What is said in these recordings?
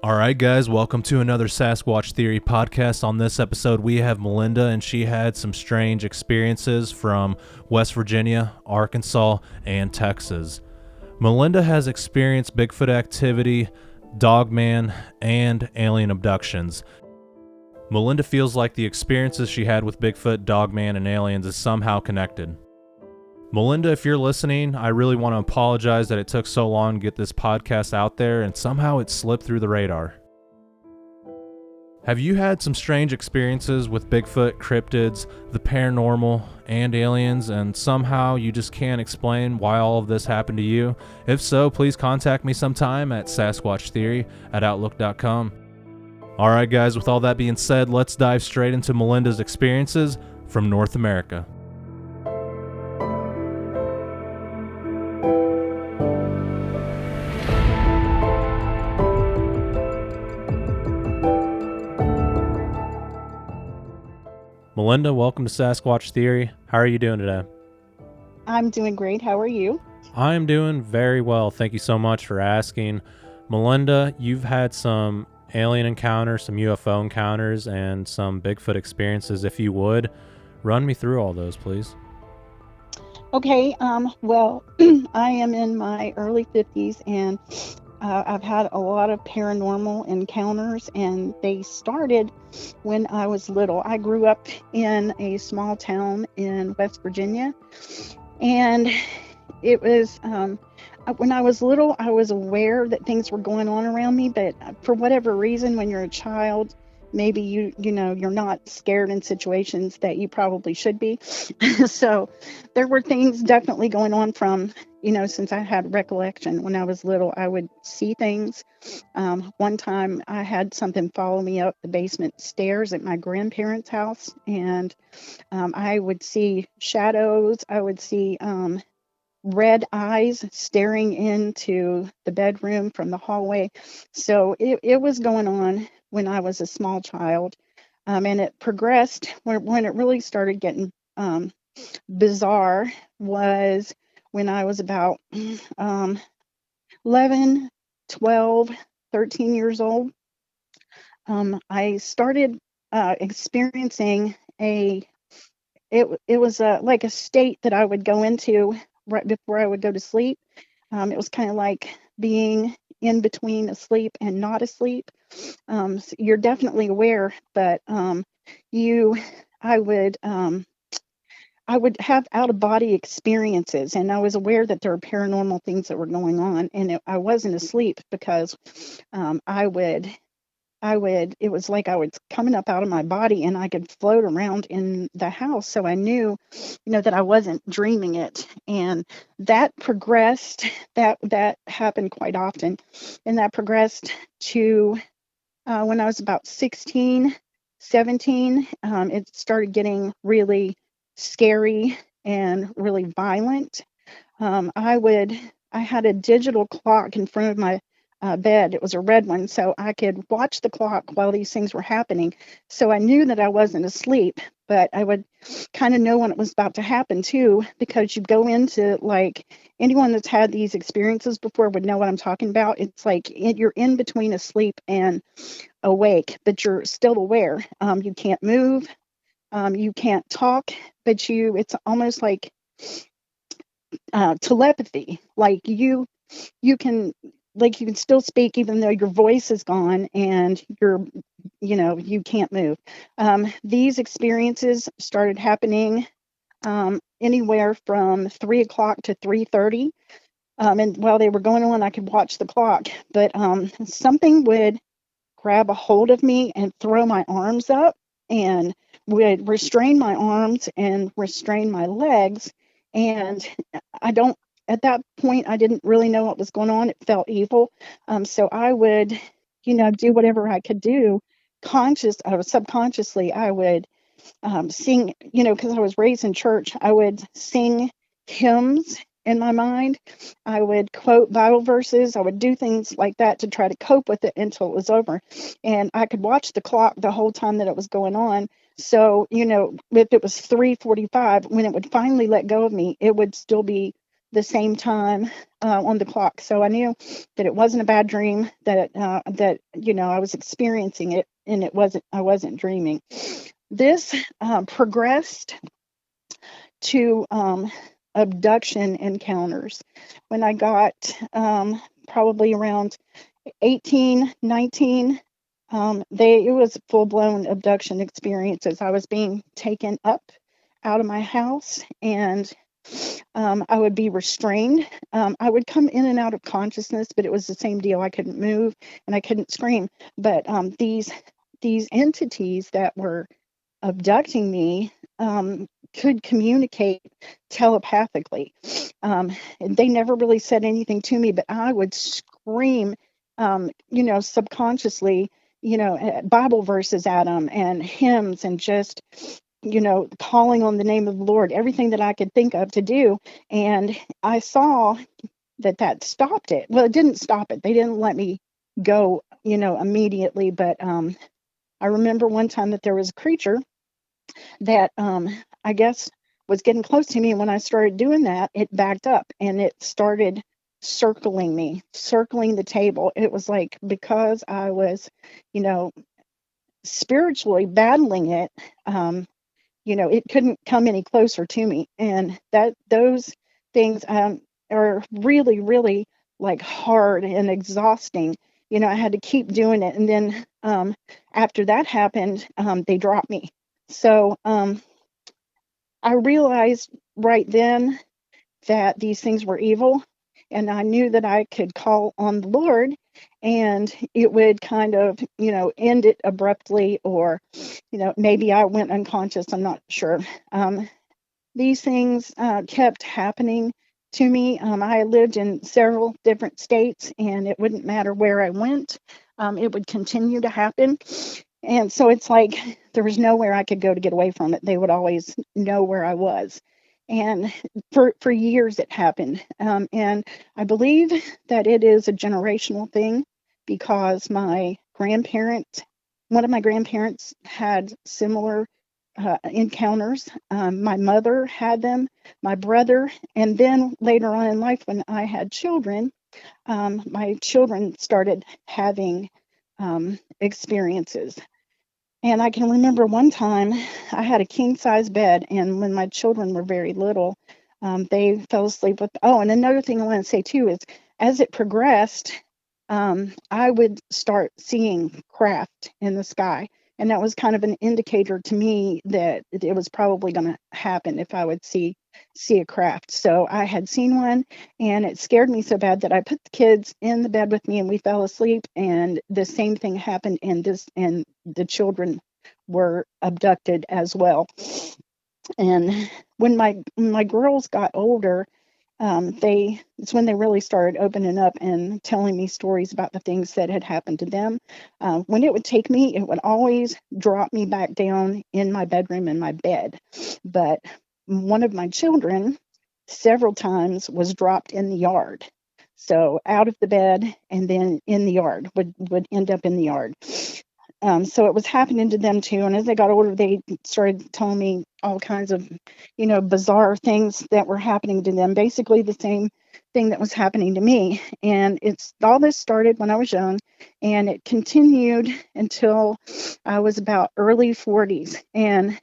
All right, guys, welcome to another Sasquatch Theory podcast. On this episode, we have Melinda, and she had some strange experiences from West Virginia, Arkansas, and Texas. Melinda has experienced Bigfoot activity, dogman, and alien abductions. Melinda feels like the experiences she had with Bigfoot, dogman, and aliens is somehow connected. Melinda, if you're listening, I really want to apologize that it took so long to get this podcast out there and somehow it slipped through the radar. Have you had some strange experiences with Bigfoot, cryptids, the paranormal, and aliens, and somehow you just can't explain why all of this happened to you? If so, please contact me sometime at sasquatchtheory@outlook.com. Alright guys, with all that being said, let's dive straight into Melinda's experiences from North America. Melinda, welcome to Sasquatch Theory. How are you doing today? I'm doing great. How are you? I am doing very well. Thank you so much for asking. Melinda, you've had some alien encounters, some UFO encounters, and some Bigfoot experiences. If you would, run me through all those, please. Okay, well, I am in my early 50s and I've had a lot of paranormal encounters, and they started when I was little. I grew up in a small town in West Virginia, and it was when I was little, I was aware that things were going on around me, but for whatever reason, when you're a child, maybe you're not scared in situations that you probably should be. So there were things definitely going on from, since I had recollection. When I was little, I would see things. One time I had something follow me up the basement stairs at my grandparents' house, and I would see shadows. I would see red eyes staring into the bedroom from the hallway. So it was going on when I was a small child. And it progressed when it really started getting bizarre was when I was about 11, 12, 13 years old. I started experiencing it was like a state that I would go into right before I would go to sleep. It was kind of like being in between asleep and not asleep. So you're definitely aware, but I would have out of body experiences, and I was aware that there were paranormal things that were going on, and I wasn't asleep because it was like I was coming up out of my body and I could float around in the house. So I knew, that I wasn't dreaming it. And that progressed, that happened quite often. And that progressed to when I was about 16, 17, it started getting really scary and really violent. I had a digital clock in front of my bed. It was a red one, so I could watch the clock while these things were happening. So I knew that I wasn't asleep, but I would kind of know when it was about to happen too, because you go into, like, anyone that's had these experiences before would know what I'm talking about. It's like you're in between asleep and awake, but you're still aware. You can't move, you can't talk, but it's almost like telepathy. Like you can still speak even though your voice is gone and you can't move. These experiences started happening anywhere from 3 o'clock to 3:30. And while they were going on, I could watch the clock, but something would grab a hold of me and throw my arms up and would restrain my arms and restrain my legs. And at that point, I didn't really know what was going on. It felt evil. So I would, do whatever I could do subconsciously. I would sing, because I was raised in church, I would sing hymns in my mind. I would quote Bible verses. I would do things like that to try to cope with it until it was over. And I could watch the clock the whole time that it was going on. So, if it was 3:45, when it would finally let go of me, it would still be the same time on the clock. So I knew that it wasn't a bad dream, that I was experiencing it, and I wasn't dreaming. This progressed to abduction encounters when I got probably around 18, 19. It was full blown abduction experiences. I was being taken up out of my house, and I would be restrained. I would come in and out of consciousness, but it was the same deal. I couldn't move and I couldn't scream. But these entities that were abducting me could communicate telepathically. And they never really said anything to me, but I would scream, subconsciously, Bible verses at them and hymns, and just, calling on the name of the Lord, everything that I could think of to do. And I saw that stopped it. Well, it didn't stop it. They didn't let me go, immediately. But I remember one time that there was a creature that I guess was getting close to me. And when I started doing that, it backed up and it started circling me, circling the table. It was like, because I was, you know, spiritually battling it, it couldn't come any closer to me. And those things are really, really like hard and exhausting. I had to keep doing it. And then after that happened, they dropped me. So I realized right then that these things were evil, and I knew that I could call on the Lord and it would kind of, end it abruptly, or, maybe I went unconscious. I'm not sure. These things kept happening to me. I lived in several different states, and it wouldn't matter where I went, it would continue to happen. And so it's like there was nowhere I could go to get away from it. They would always know where I was. And for years it happened. And I believe that it is a generational thing, because one of my grandparents had similar encounters. My mother had them, my brother, and then later on in life, when I had children, my children started having experiences. And I can remember one time I had a king size bed, and when my children were very little, they fell asleep with. Oh, and another thing I want to say too is, as it progressed, I would start seeing craft in the sky. And that was kind of an indicator to me that it was probably going to happen if I would see a craft. So I had seen one, and it scared me so bad that I put the kids in the bed with me and we fell asleep, and the same thing happened, and the children were abducted as well. And when my girls got older, it's when they really started opening up and telling me stories about the things that had happened to them. When it would take me, it would always drop me back down in my bedroom in my bed. But one of my children several times was dropped in the yard. So out of the bed and then in the yard, would end up in the yard. So it was happening to them too. And as they got older, they started telling me all kinds of, bizarre things that were happening to them. Basically, the same thing that was happening to me. And it's all this started when I was young, and it continued until I was about early 40s. And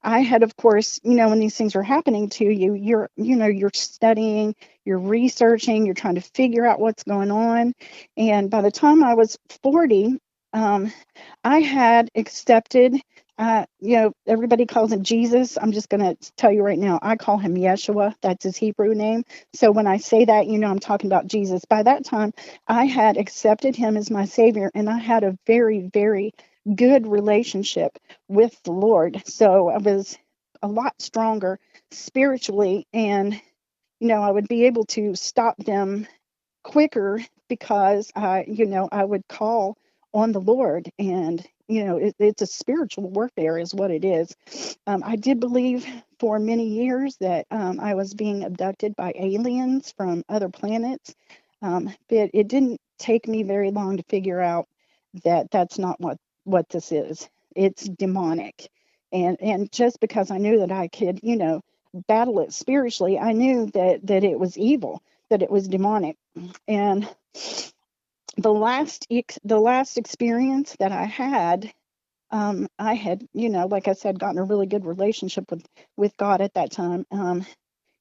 I had, of course, when these things are happening to you, you're studying, you're researching, you're trying to figure out what's going on. And by the time I was 40, I had accepted, everybody calls him Jesus. I'm just going to tell you right now, I call him Yeshua. That's his Hebrew name. So when I say that, I'm talking about Jesus. By that time, I had accepted him as my Savior, and I had a very, very good relationship with the Lord. So I was a lot stronger spiritually, and, I would be able to stop them quicker, because I would call on the Lord, and it's a spiritual warfare is what it is. I did believe for many years that I was being abducted by aliens from other planets, but it didn't take me very long to figure out that that's not what this is. It's demonic. And just because I knew that I could, battle it spiritually, I knew that it was evil, that it was demonic. And the last experience that I had, like I said, gotten a really good relationship with God at that time.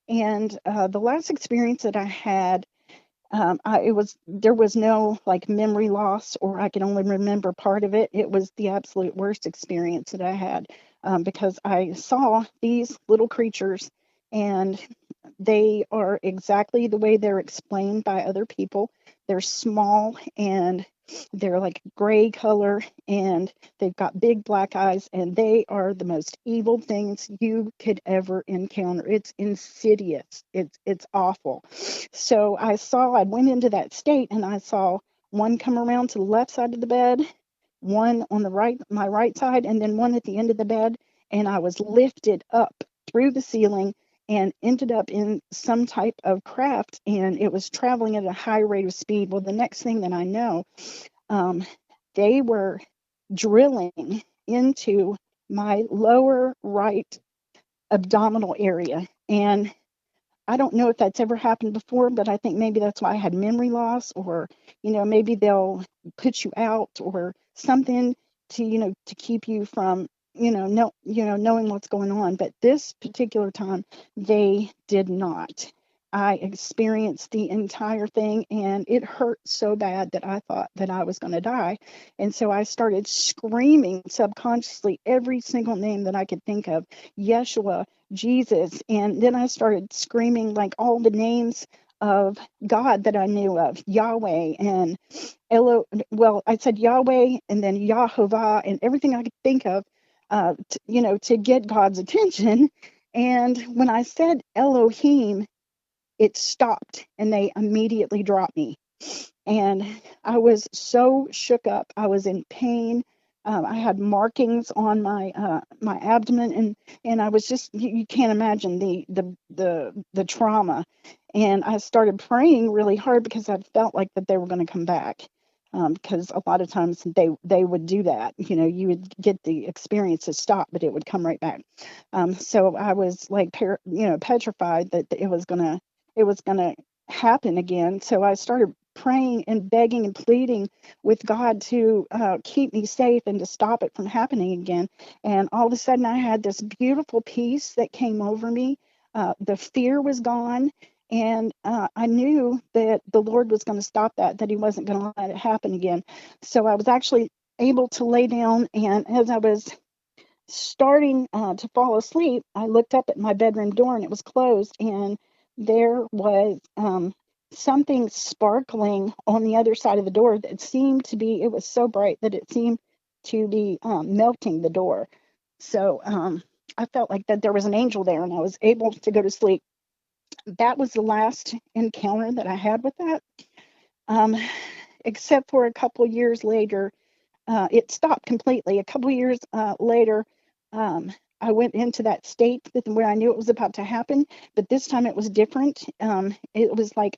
And the last experience that I had, there was no like memory loss, or I can only remember part of it. It was the absolute worst experience that I had, because I saw these little creatures, and they are exactly the way they're explained by other people. They're small, and they're like gray color, and they've got big black eyes, and they are the most evil things you could ever encounter. It's insidious. It's awful. So I went into that state, and I saw one come around to the left side of the bed, one on my right side, and then one at the end of the bed. And I was lifted up through the ceiling and ended up in some type of craft, and it was traveling at a high rate of speed. Well, the next thing that I know, um, they were drilling into my lower right abdominal area. And I don't know if that's ever happened before, but I think maybe that's why I had memory loss, or, maybe they'll put you out or something to, to keep you from, knowing what's going on. But this particular time, they did not. I experienced the entire thing, and it hurt so bad that I thought that I was going to die. And so I started screaming subconsciously every single name that I could think of: Yeshua, Jesus. And then I started screaming like all the names of God that I knew of: Yahweh and well, I said Yahweh and then Yahovah and everything I could think of, to get God's attention. And when I said Elohim, it stopped, and they immediately dropped me. And I was so shook up. I was in pain. I had markings on my abdomen, and I was just, you can't imagine the trauma. And I started praying really hard because I felt like that they were going to come back. Because a lot of times they would do that. You would get the experience to stop, but it would come right back. So I was like, petrified that it was gonna happen again. So I started praying and begging and pleading with God to keep me safe and to stop it from happening again. And all of a sudden, I had this beautiful peace that came over me. The fear was gone. And I knew that the Lord was going to stop that He wasn't going to let it happen again. So I was actually able to lay down. And as I was starting to fall asleep, I looked up at my bedroom door, and it was closed. And there was something sparkling on the other side of the door that seemed to be, it was so bright that it seemed to be melting the door. So I felt like that there was an angel there, and I was able to go to sleep. That was the last encounter that I had with that. Um, except for a couple of years later, it stopped completely. A couple of years later, I went into that state where I knew it was about to happen, but this time it was different. It was like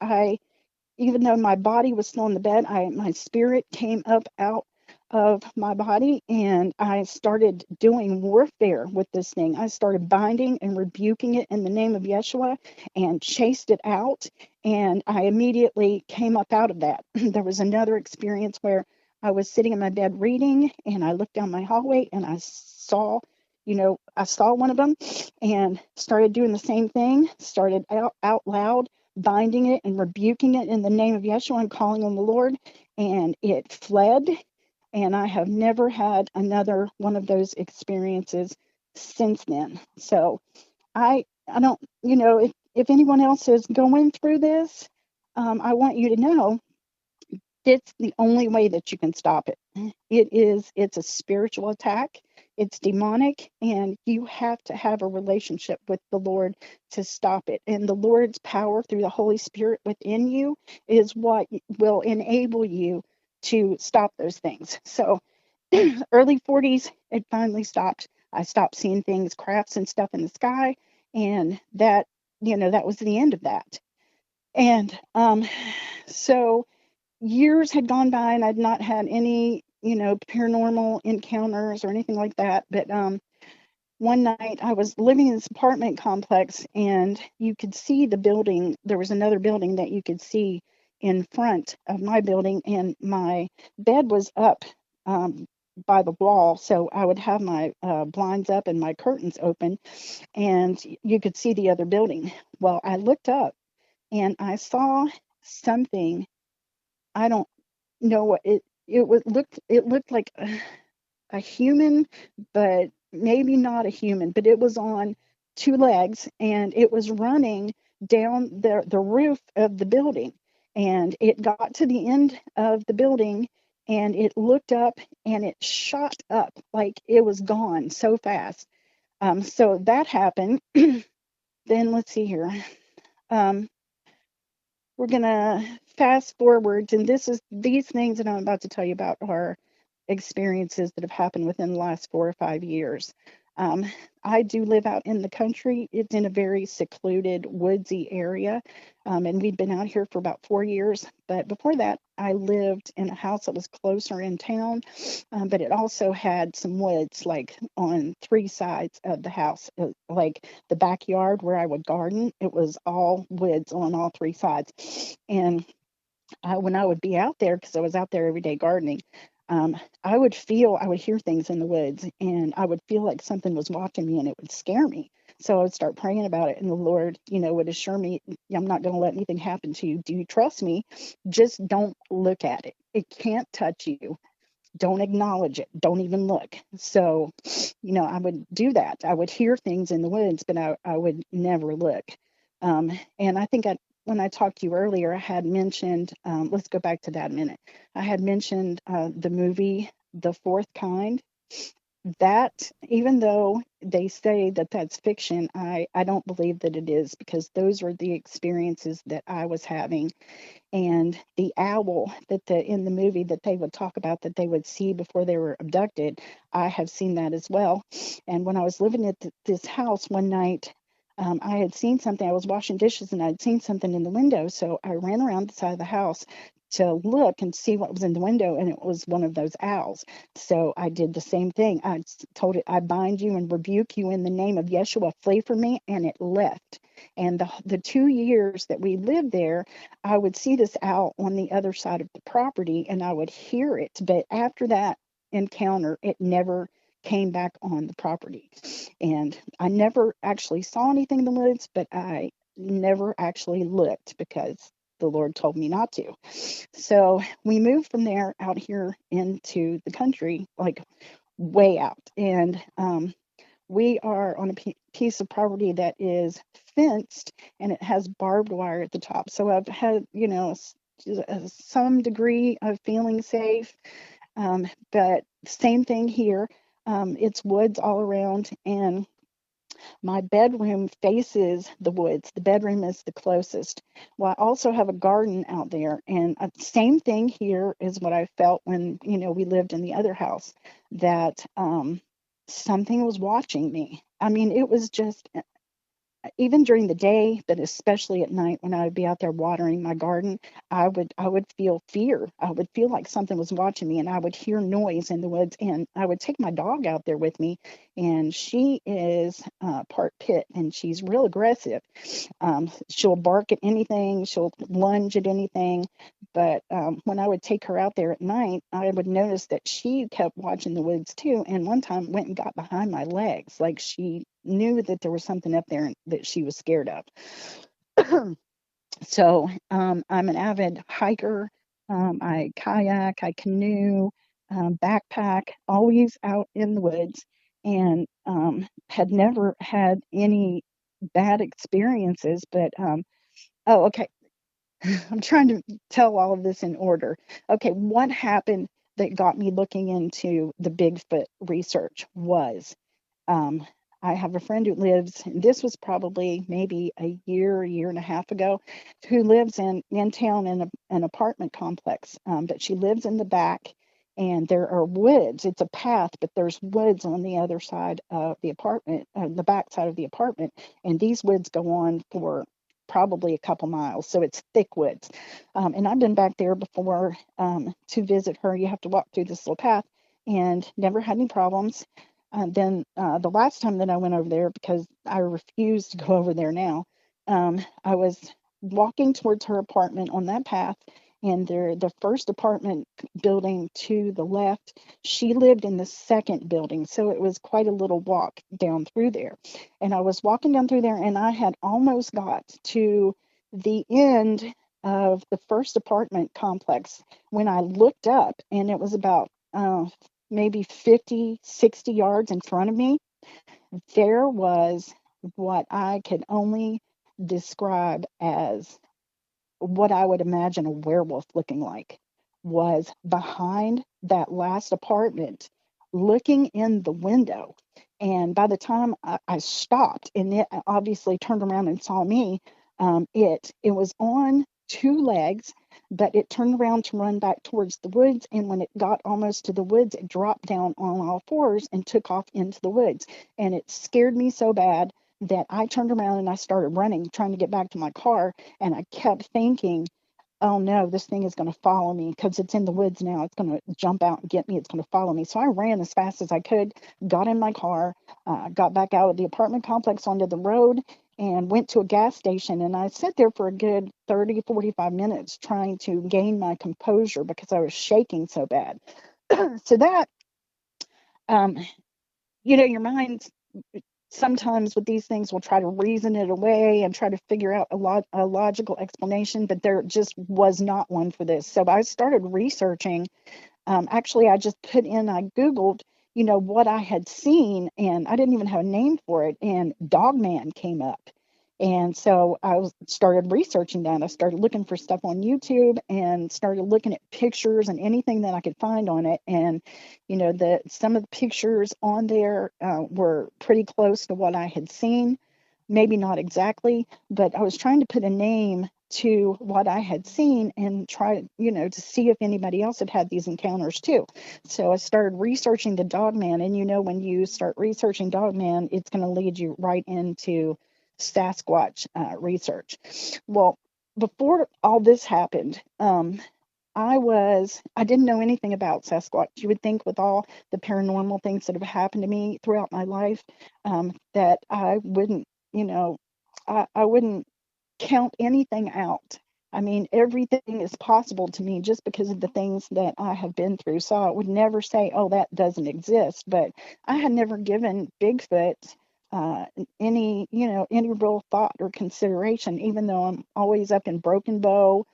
even though my body was still in the bed, my spirit came up out of my body, and I started doing warfare with this thing. I started binding and rebuking it in the name of Yeshua and chased it out. And I immediately came up out of that. There was another experience where I was sitting in my bed reading, and I looked down my hallway, and I saw one of them, and started doing the same thing, started out loud binding it and rebuking it in the name of Yeshua and calling on the Lord, and it fled. And I have never had another one of those experiences since then. So I don't, if anyone else is going through this, I want you to know it's the only way that you can stop it. It's a spiritual attack. It's demonic, and you have to have a relationship with the Lord to stop it. And the Lord's power through the Holy Spirit within you is what will enable you to stop those things. So early 40s, it finally stopped. I stopped seeing things, crafts and stuff in the sky, and that was the end of that. And so years had gone by, and I'd not had any, paranormal encounters or anything like that. But one night I was living in this apartment complex, and you could see the building. There was another building that you could see in front of my building, and my bed was up um, by the wall. So I would have my blinds up and my curtains open, and you could see the other building. Well, I looked up and I saw something. I don't know what it looked like a human, but maybe not a human, but it was on two legs, and it was running down the roof of the building. And it got to the end of the building, and it looked up and it shot up like it was gone so fast. So that happened. Then let's see here. Um, we're gonna fast forwards, and these things that I'm about to tell you about are experiences that have happened within the last 4 or 5 years. Um, I do live out in the country. It's in a very secluded, woodsy area, and we'd been out here for about 4 years. But before that, I lived in a house that was closer in town, but it also had some woods, like on three sides of the house, like the backyard where I would garden. It was all woods on all three sides, and when I would be out there, because I was out there every day gardening, um, I would hear things in the woods, and I would feel like something was watching me, and it would scare me. So I would start praying about it, and the Lord, would assure me, I'm not going to let anything happen to you. Do you trust me? Just don't look at it. It can't touch you. Don't acknowledge it. Don't even look. So, I would do that. I would hear things in the woods, but I would never look. And I think when I talked to you earlier, I had mentioned, let's go back to that a minute. I had mentioned the movie The Fourth Kind. That, even though they say that that's fiction, I don't believe that it is, because those are the experiences that I was having. And the owl that in the movie that they would talk about, that they would see before they were abducted, I have seen that as well. And when I was living at this house one night, I had seen something. I was washing dishes, and I'd seen something in the window, so I ran around the side of the house to look and see what was in the window, and it was one of those owls. So I did the same thing. I told it, I bind you and rebuke you in the name of Yeshua, flee from me, and it left. And the 2 years that we lived there, I would see this owl on the other side of the property, and I would hear it. But after that encounter, it never came back on the property. And I never actually saw anything in the woods, but I never actually looked because the Lord told me not to. So we moved from there out here into the country, like way out. And we are on a piece of property that is fenced, and it has barbed wire at the top. So I've had, some degree of feeling safe. But same thing here. It's woods all around, and my bedroom faces the woods. The bedroom is the closest. Well, I also have a garden out there, and same thing here is what I felt when, we lived in the other house, that something was watching me. I mean, it was just, even during the day, but especially at night when I would be out there watering my garden, I would feel fear. I would feel like something was watching me, and I would hear noise in the woods. And I would take my dog out there with me, and she is part pit, and she's real aggressive. She'll bark at anything, she'll lunge at anything. But when I would take her out there at night, I would notice that she kept watching the woods too. And one time went and got behind my legs, like she knew that there was something up there that she was scared of. So I'm an avid hiker. I kayak, I canoe, backpack, always out in the woods, and had never had any bad experiences. But oh, okay. I'm trying to tell all of this in order. Okay, what happened that got me looking into the Bigfoot research was, um, I have a friend who lives, and this was probably maybe a year and a half ago, who lives in town in an apartment complex. But she lives in the back, and there are woods. It's a path, but there's woods on the other side of the apartment, the back side of the apartment, and these woods go on for probably a couple miles. So it's thick woods. And I've been back there before to visit her. You have to walk through this little path, and never had any problems. Then the last time that I went over there, because I refuse to go over there now, I was walking towards her apartment on that path, and the first apartment building to the left, she lived in the second building, so it was quite a little walk down through there. And I was walking down through there, and I had almost got to the end of the first apartment complex when I looked up, and it was about maybe 50, 60 yards in front of me. There was what I could only describe as what I would imagine a werewolf looking like, was behind that last apartment, looking in the window. And by the time I stopped, and it obviously turned around and saw me, it was on two legs, but it turned around to run back towards the woods. And when it got almost to the woods, it dropped down on all fours and took off into the woods. And it scared me so bad that I turned around and I started running, trying to get back to my car. And I kept thinking, oh no, this thing is going to follow me because it's in the woods now. It's going to jump out and get me. It's going to follow me. So I ran as fast as I could, got in my car, got back out of the apartment complex onto the road, and went to a gas station. And I sat there for a good 30, 45 minutes trying to gain my composure because I was shaking so bad. So that, um, your mind sometimes with these things will try to reason it away and try to figure out a logical explanation, but there just was not one for this. So I started researching. Actually, I just I Googled, what I had seen, and I didn't even have a name for it, and Dogman came up. And so started researching that. I started looking for stuff on YouTube and started looking at pictures and anything that I could find on it. And, some of the pictures on there were pretty close to what I had seen. Maybe not exactly, but I was trying to put a name to what I had seen and try, to see if anybody else had had these encounters too. So I started researching the Dogman, and when you start researching Dogman, it's going to lead you right into Sasquatch research. Well, before all this happened, I didn't know anything about Sasquatch. You would think with all the paranormal things that have happened to me throughout my life, that I wouldn't, I wouldn't count anything out. I mean, everything is possible to me just because of the things that I have been through. So I would never say, oh, that doesn't exist. But I had never given Bigfoot any real thought or consideration, even though I'm always up in Broken Bow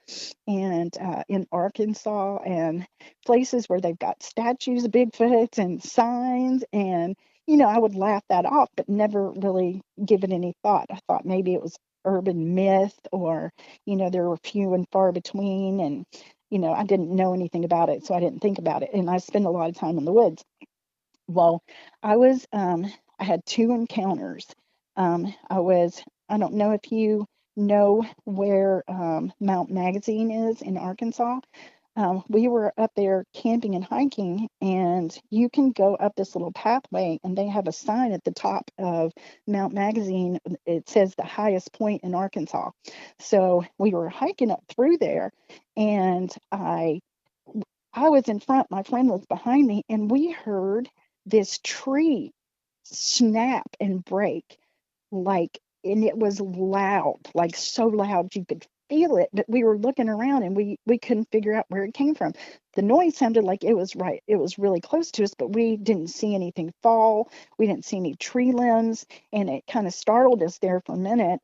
and in Arkansas and places where they've got statues of Bigfoot and signs. And, I would laugh that off, but never really give it any thought. I thought maybe it was urban myth or, there were few and far between. And, I didn't know anything about it, so I didn't think about it. And I spend a lot of time in the woods. Well, I had two encounters. I don't know if you know where Mount Magazine is in Arkansas. We were up there camping and hiking, and you can go up this little pathway, and they have a sign at the top of Mount Magazine. It says the highest point in Arkansas. So we were hiking up through there, and I was in front, my friend was behind me, and we heard this tree snap and break like, and it was loud, like so loud you could feel it, but we were looking around and we couldn't figure out where it came from. The noise sounded like it was really close to us, but we didn't see anything fall. We didn't see any tree limbs, and it kind of startled us there for a minute,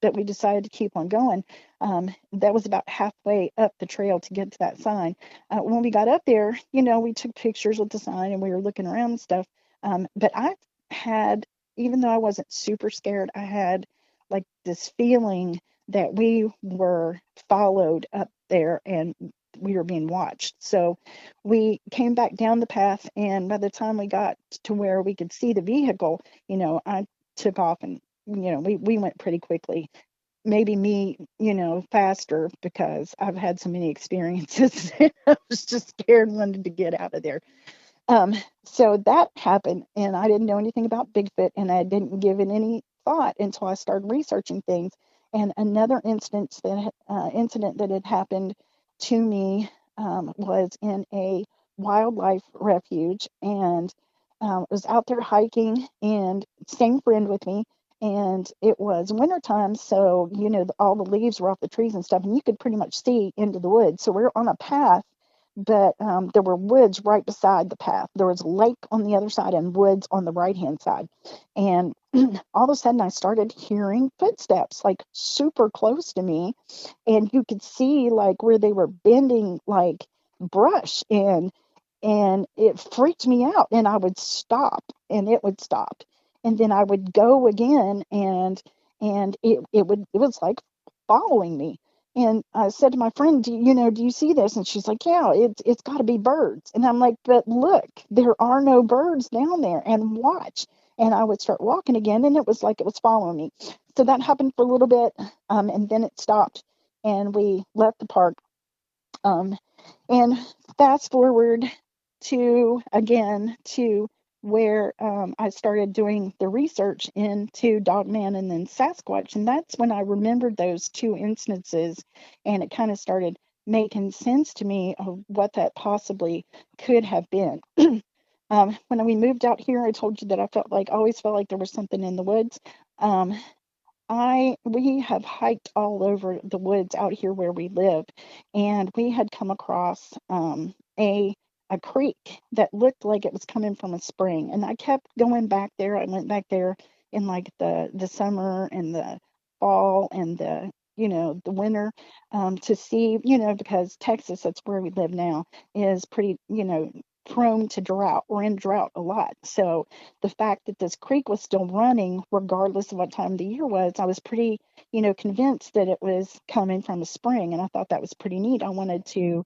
but we decided to keep on going. That was about halfway up the trail to get to that sign. When we got up there, we took pictures with the sign and we were looking around and stuff. But I had, even though I wasn't super scared, I had like this feeling that we were followed up there and we were being watched. So we came back down the path, and by the time we got to where we could see the vehicle, I took off, and we went pretty quickly. Maybe me, faster because I've had so many experiences. I was just scared, wanted to get out of there. Um, so that happened, and I didn't know anything about Bigfoot, and I didn't give it any thought until I started researching things. And another incident that had happened to me was in a wildlife refuge, and was out there hiking, and same friend with me. And it was wintertime, so all the leaves were off the trees and stuff, and you could pretty much see into the woods. So we're on a path, but there were woods right beside the path. There was a lake on the other side and woods on the right hand side. And all of a sudden, I started hearing footsteps like super close to me, and you could see like where they were bending like brush, and it freaked me out, and I would stop and it would stop, and then I would go again, and it was like following me. And I said to my friend, do you see this? And she's like, yeah, it's got to be birds. And I'm like, but look, there are no birds down there, and watch. And I would start walking again, and it was like it was following me. So that happened for a little bit, and then it stopped, and we left the park. Um, and fast forward to again to where I started doing the research into Dogman and then Sasquatch. And that's when I remembered those two instances, and it kind of started making sense to me of what that possibly could have been. When we moved out here, I told you that I always felt like there was something in the woods. Um, we have hiked all over the woods out here where we live, and we had come across a creek that looked like it was coming from a spring. And I kept going back there. I went back there in like the summer and the fall and the winter, to see, because Texas, that's where we live now, is pretty, prone to drought. We're in drought a lot. So the fact that this creek was still running, regardless of what time of the year was, I was pretty, convinced that it was coming from a spring. And I thought that was pretty neat. I wanted to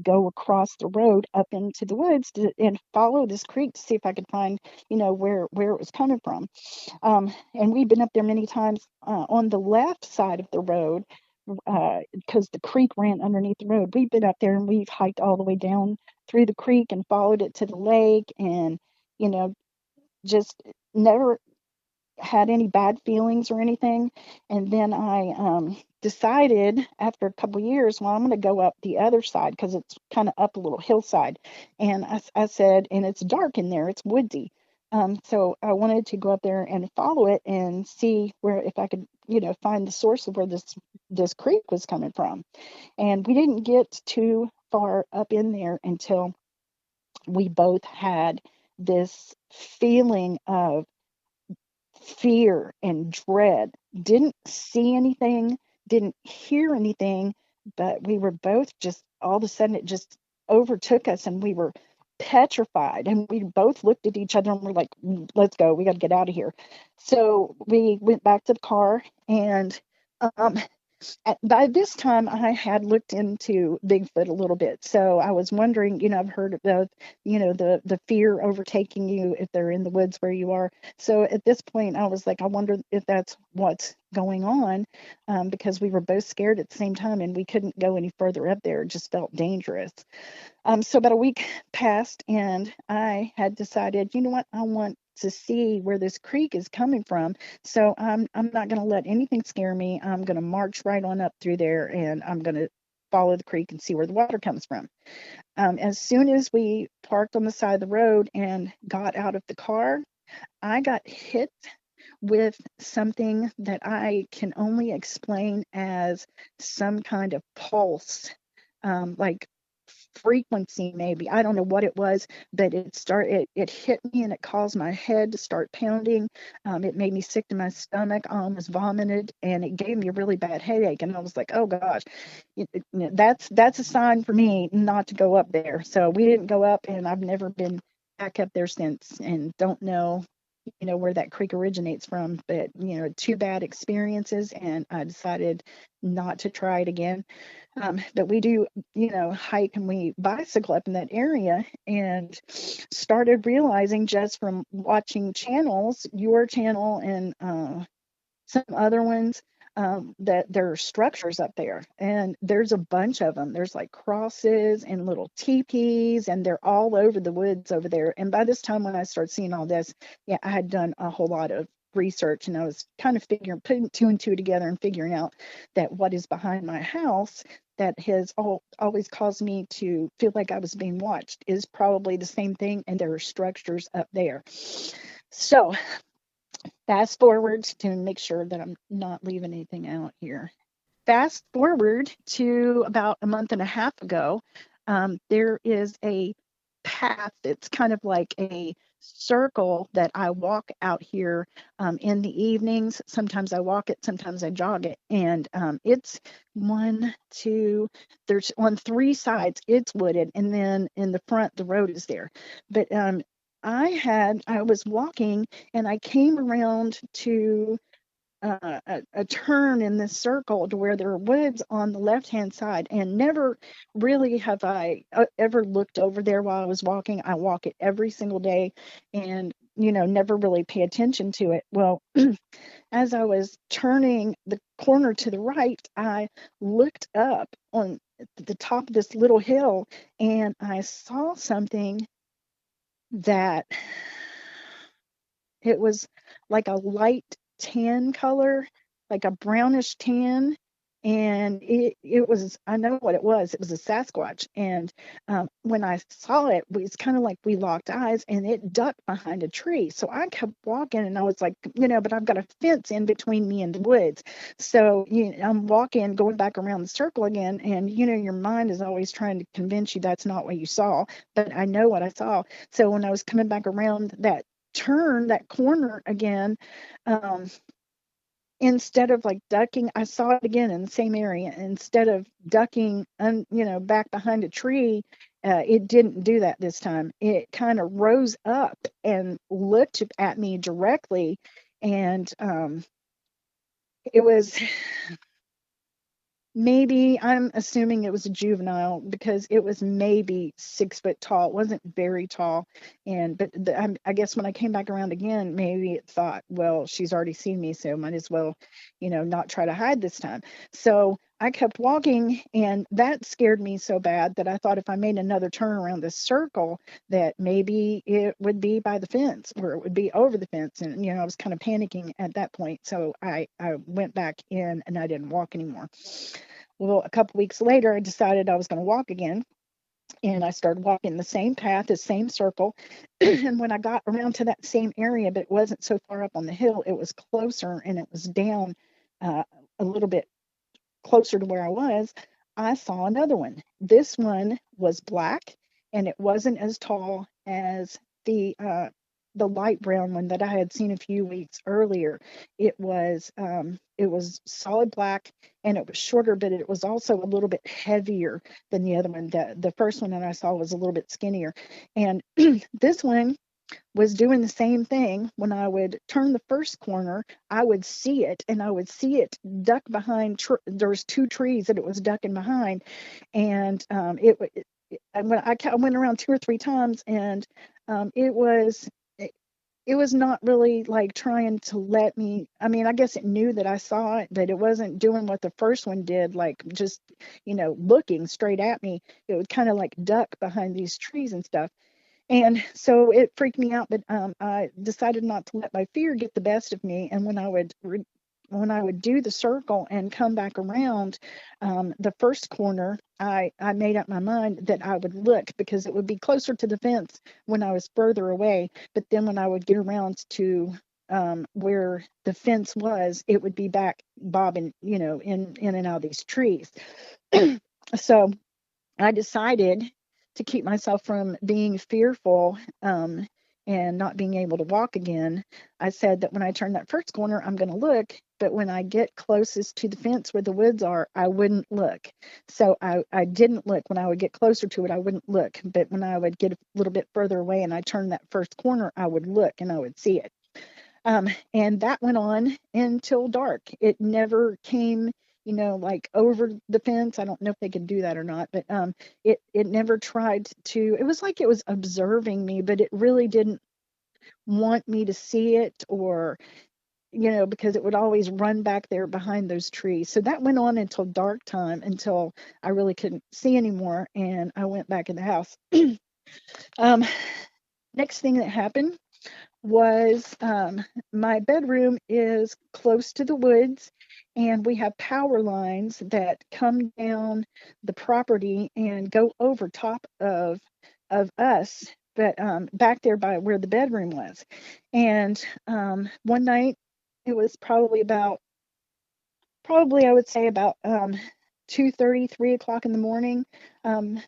go across the road up into the woods and follow this creek to see if I could find, where it was coming from. And we've been up there many times, on the left side of the road, because the creek ran underneath the road. We've been up there and we've hiked all the way down through the creek and followed it to the lake, and you know just never had any bad feelings or anything. And then I decided after a couple years, well, I'm going to go up the other side because it's kind of up a little hillside. And I said, and it's dark in there, it's woodsy. So I wanted to go up there and follow it and see where, if I could, find the source of where this creek was coming from. And we didn't get too far up in there until we both had this feeling of fear and dread. Didn't see anything, didn't hear anything, but we were both just, all of a sudden, it just overtook us, and we were petrified. And we both looked at each other and we're like, let's go, we got to get out of here. So we went back to the car, and um, by this time I had looked into Bigfoot a little bit. So I was wondering, I've heard of, the fear overtaking you if they're in the woods where you are. So at this point I was like, I wonder if that's what's going on, because we were both scared at the same time, and we couldn't go any further up there. It just felt dangerous. So about a week passed, and I had decided, you know what, I want to see where this creek is coming from. So I'm not going to let anything scare me. I'm going to march right on up through there, and I'm going to follow the creek and see where the water comes from. As soon as we parked on the side of the road and got out of the car, I got hit with something that I can only explain as some kind of pulse, like frequency, maybe. I don't know what it was, but it hit me, and it caused my head to start pounding. It made me sick to my stomach. I almost vomited, and it gave me a really bad headache. And I was like, oh gosh, that's a sign for me not to go up there. So we didn't go up, and I've never been back up there since, and don't know, where that creek originates from. But two bad experiences, and I decided not to try it again. But we do, hike and we bicycle up in that area, and started realizing just from watching channels, your channel and some other ones, that there are structures up there, and there's a bunch of them. There's like crosses and little teepees, and they're all over the woods over there. And by this time, when I started seeing all this, yeah, I had done a whole lot of research, and I was kind of putting two and two together and figuring out that what is behind my house that has always caused me to feel like I was being watched is probably the same thing, and there are structures up there. So fast forward to make sure that I'm not leaving anything out here. Fast forward to about a month and a half ago, there is a path that's kind of like a circle that I walk out here in the evenings. Sometimes I walk it, sometimes I jog it. And it's one, two, there's on three sides, it's wooded. And then in the front, the road is there. But I was walking and I came around to a turn in this circle to where there are woods on the left hand side, and never really have I ever looked over there while I was walking. I walk it every single day and never really pay attention to it. Well, as I was turning the corner to the right, I looked up on the top of this little hill and I saw something that it was like a light tan color, like a brownish tan. And it was, I know what it was. It was a Sasquatch. And when I saw it, it's kind of like we locked eyes and it ducked behind a tree. So I kept walking and I was like, but I've got a fence in between me and the woods. So I'm walking, going back around the circle again. And, your mind is always trying to convince you that's not what you saw. But I know what I saw. So when I was coming back around that corner again, um, instead of like ducking, I saw it again in the same area. Instead of ducking, back behind a tree, it didn't do that this time. It kind of rose up and looked at me directly, and it was maybe, I'm assuming it was a juvenile because it was maybe 6 foot tall. It wasn't very tall. But I guess when I came back around again, maybe it thought, well, she's already seen me, so might as well, not try to hide this time. So I kept walking, and that scared me so bad that I thought if I made another turn around this circle, that maybe it would be by the fence or it would be over the fence. And, I was kind of panicking at that point. So I went back in and I didn't walk anymore. Well, a couple weeks later, I decided I was going to walk again. And I started walking the same path, the same circle. And when I got around to that same area, but it wasn't so far up on the hill, it was closer and it was down a little bit closer to where I was, I saw another one. This one was black and it wasn't as tall as the light brown one that I had seen a few weeks earlier. It was solid black and it was shorter, but it was also a little bit heavier than the other one. The first one that I saw was a little bit skinnier. And this one was doing the same thing. When I would turn the first corner, I would see it, and I would see it duck behind. There was two trees that it was ducking behind, and I went around two or three times, and it was. It was not really like trying to let me. I mean, I guess it knew that I saw it, but it wasn't doing what the first one did, like just, looking straight at me. It would kind of like duck behind these trees and stuff. And so it freaked me out, but I decided not to let my fear get the best of me. And when I would do the circle and come back around the first corner, I made up my mind that I would look because it would be closer to the fence when I was further away. But then when I would get around to where the fence was, it would be back bobbing, in and out of these trees. So I decided to keep myself from being fearful and not being able to walk again. I said that when I turn that first corner, I'm going to look, but when I get closest to the fence where the woods are, I wouldn't look. So I didn't look. When I would get closer to it, I wouldn't look. But when I would get a little bit further away and I turned that first corner, I would look and I would see it. And that went on until dark. It never came, like over the fence. I don't know if they could do that or not, but it never tried to. It was like it was observing me, but it really didn't want me to see it, or because it would always run back there behind those trees. So that went on until dark time, until I really couldn't see anymore, and I went back in the house. um, Next thing that happened was my bedroom is close to the woods, and we have power lines that come down the property and go over top of us, but back there by where the bedroom was. And one night, it was probably I would say about 2:30, 3 o'clock in the morning.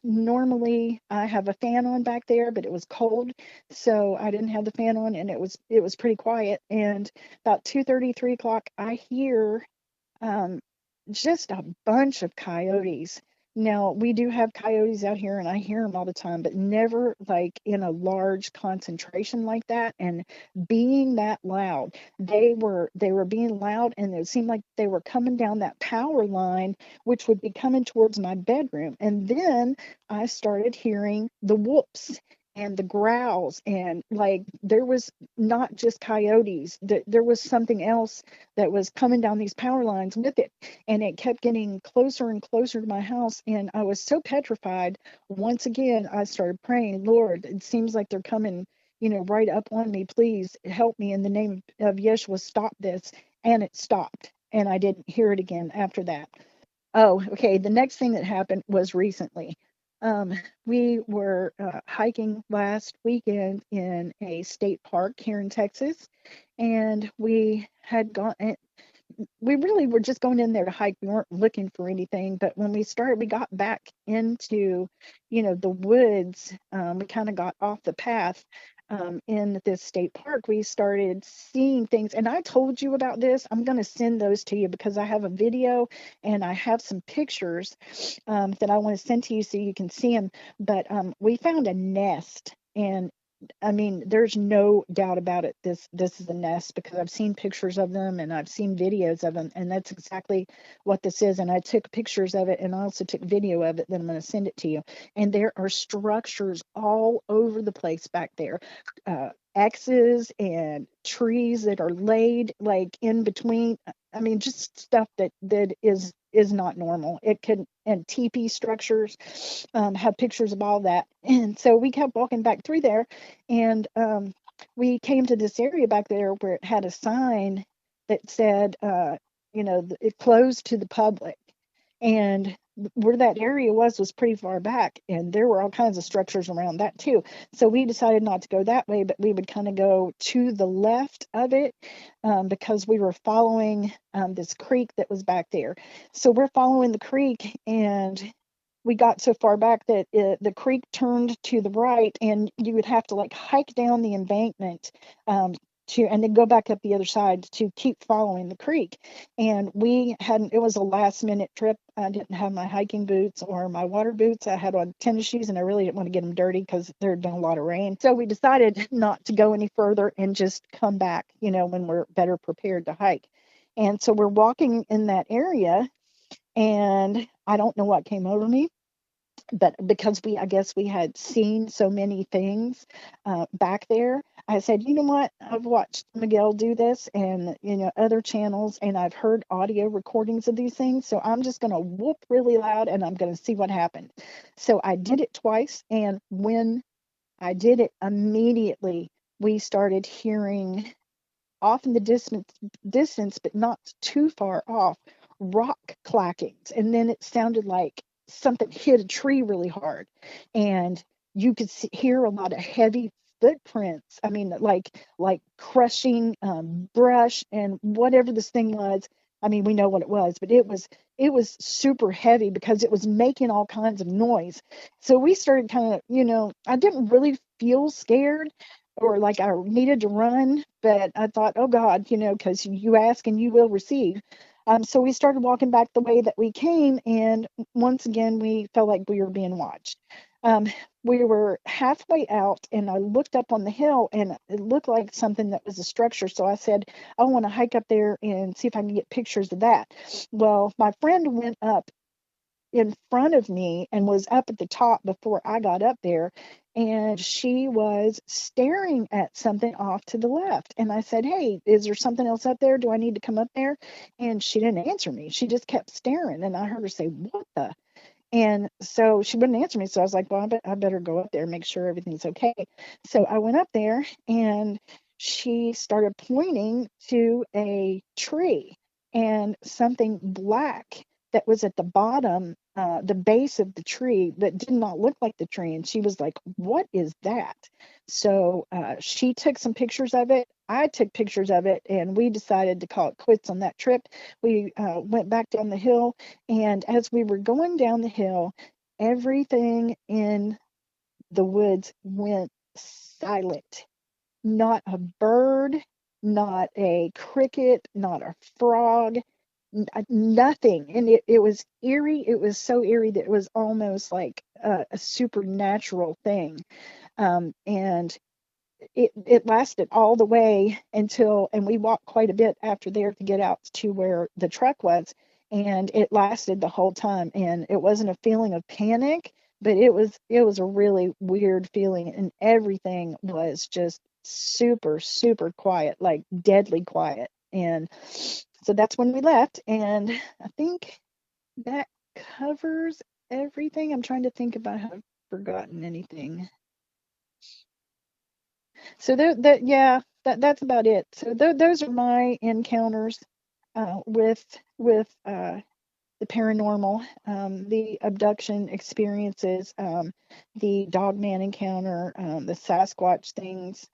Normally I have a fan on back there, but it was cold, so I didn't have the fan on, and it was pretty quiet. And about 2:30, 3 o'clock, I hear um, just a bunch of coyotes. Now, we do have coyotes out here, and I hear them all the time, but never like in a large concentration like that and being that loud. They were being loud, and it seemed like they were coming down that power line, which would be coming towards my bedroom. And then I started hearing the whoops and the growls, and like there was not just coyotes, there was something else that was coming down these power lines with it, and it kept getting closer and closer to my house, and I was so petrified. Once again, I started praying, Lord, it seems like they're coming, right up on me. Please help me in the name of Yeshua, stop this. And it stopped, and I didn't hear it again after that. Oh, okay. The next thing that happened was recently. Um, we were hiking last weekend in a state park here in Texas, and we really were just going in there to hike. We weren't looking for anything, but when we got back into, the woods. We kind of got off the path. In this state park, we started seeing things, and I told you about this. I'm going to send those to you because I have a video and I have some pictures that I want to send to you so you can see them. But we found a nest, and I mean, there's no doubt about it. This is a nest because I've seen pictures of them and I've seen videos of them, and that's exactly what this is. And I took pictures of it, and I also took video of it. Then I'm going to send it to you. And there are structures all over the place back there, X's and trees that are laid like in between. I mean, just stuff that is not normal. It can, and teepee structures, have pictures of all that. And so we kept walking back through there, and we came to this area back there where it had a sign that said, it closed to the public. And where that area was pretty far back, and there were all kinds of structures around that too. So we decided not to go that way, but we would kind of go to the left of it, because we were following this creek that was back there. So we're following the creek, and we got so far back that the creek turned to the right, and you would have to like hike down the embankment, and then go back up the other side to keep following the creek. And it was a last minute trip. I didn't have my hiking boots or my water boots. I had on tennis shoes, and I really didn't want to get them dirty because there had been a lot of rain. So we decided not to go any further and just come back, when we're better prepared to hike. And so we're walking in that area, and I don't know what came over me, but because I guess we had seen so many things back there, I said, you know what? I've watched Miguel do this, and other channels, and I've heard audio recordings of these things. So I'm just going to whoop really loud, and I'm going to see what happened. So I did it twice, and when I did it, immediately we started hearing off in the distance, but not too far off, rock clackings. And then it sounded like something hit a tree really hard. And you could hear a lot of heavy footprints. I mean, like crushing brush and whatever this thing was. I mean, we know what it was, but it was super heavy because it was making all kinds of noise. So we started kind of, I didn't really feel scared or like I needed to run, but I thought, oh God, because you ask and you will receive. So we started walking back the way that we came, and once again, we felt like we were being watched. Um, we were halfway out, and I looked up on the hill, and it looked like something that was a structure. So I said, I want to hike up there and see if I can get pictures of that. Well, my friend went up in front of me and was up at the top before I got up there. And she was staring at something off to the left. And I said, hey, is there something else up there? Do I need to come up there? And she didn't answer me. She just kept staring. And I heard her say, what the? And so she wouldn't answer me. So I was like, well, I better go up there and make sure everything's okay. So I went up there, and she started pointing to a tree and something black that was at the bottom, the base of the tree that did not look like the tree. And she was like, "What is that?" So she took some pictures of it. I took pictures of it, and we decided to call it quits on that trip. We went back down the hill, and as we were going down the hill, everything in the woods went silent. Not a bird, not a cricket, not a frog, nothing. And it was eerie. It was so eerie that it was almost like a supernatural thing. And it lasted all the way until, and we walked quite a bit after there to get out to where the truck was, and it lasted the whole time. And it wasn't a feeling of panic, but it was a really weird feeling, and everything was just super super quiet, like deadly quiet. And so that's when we left, and I think that covers everything. I'm trying to think about how I've forgotten anything. So yeah, that's about it. So those are my encounters with the paranormal, the abduction experiences, the dogman encounter, the Sasquatch things,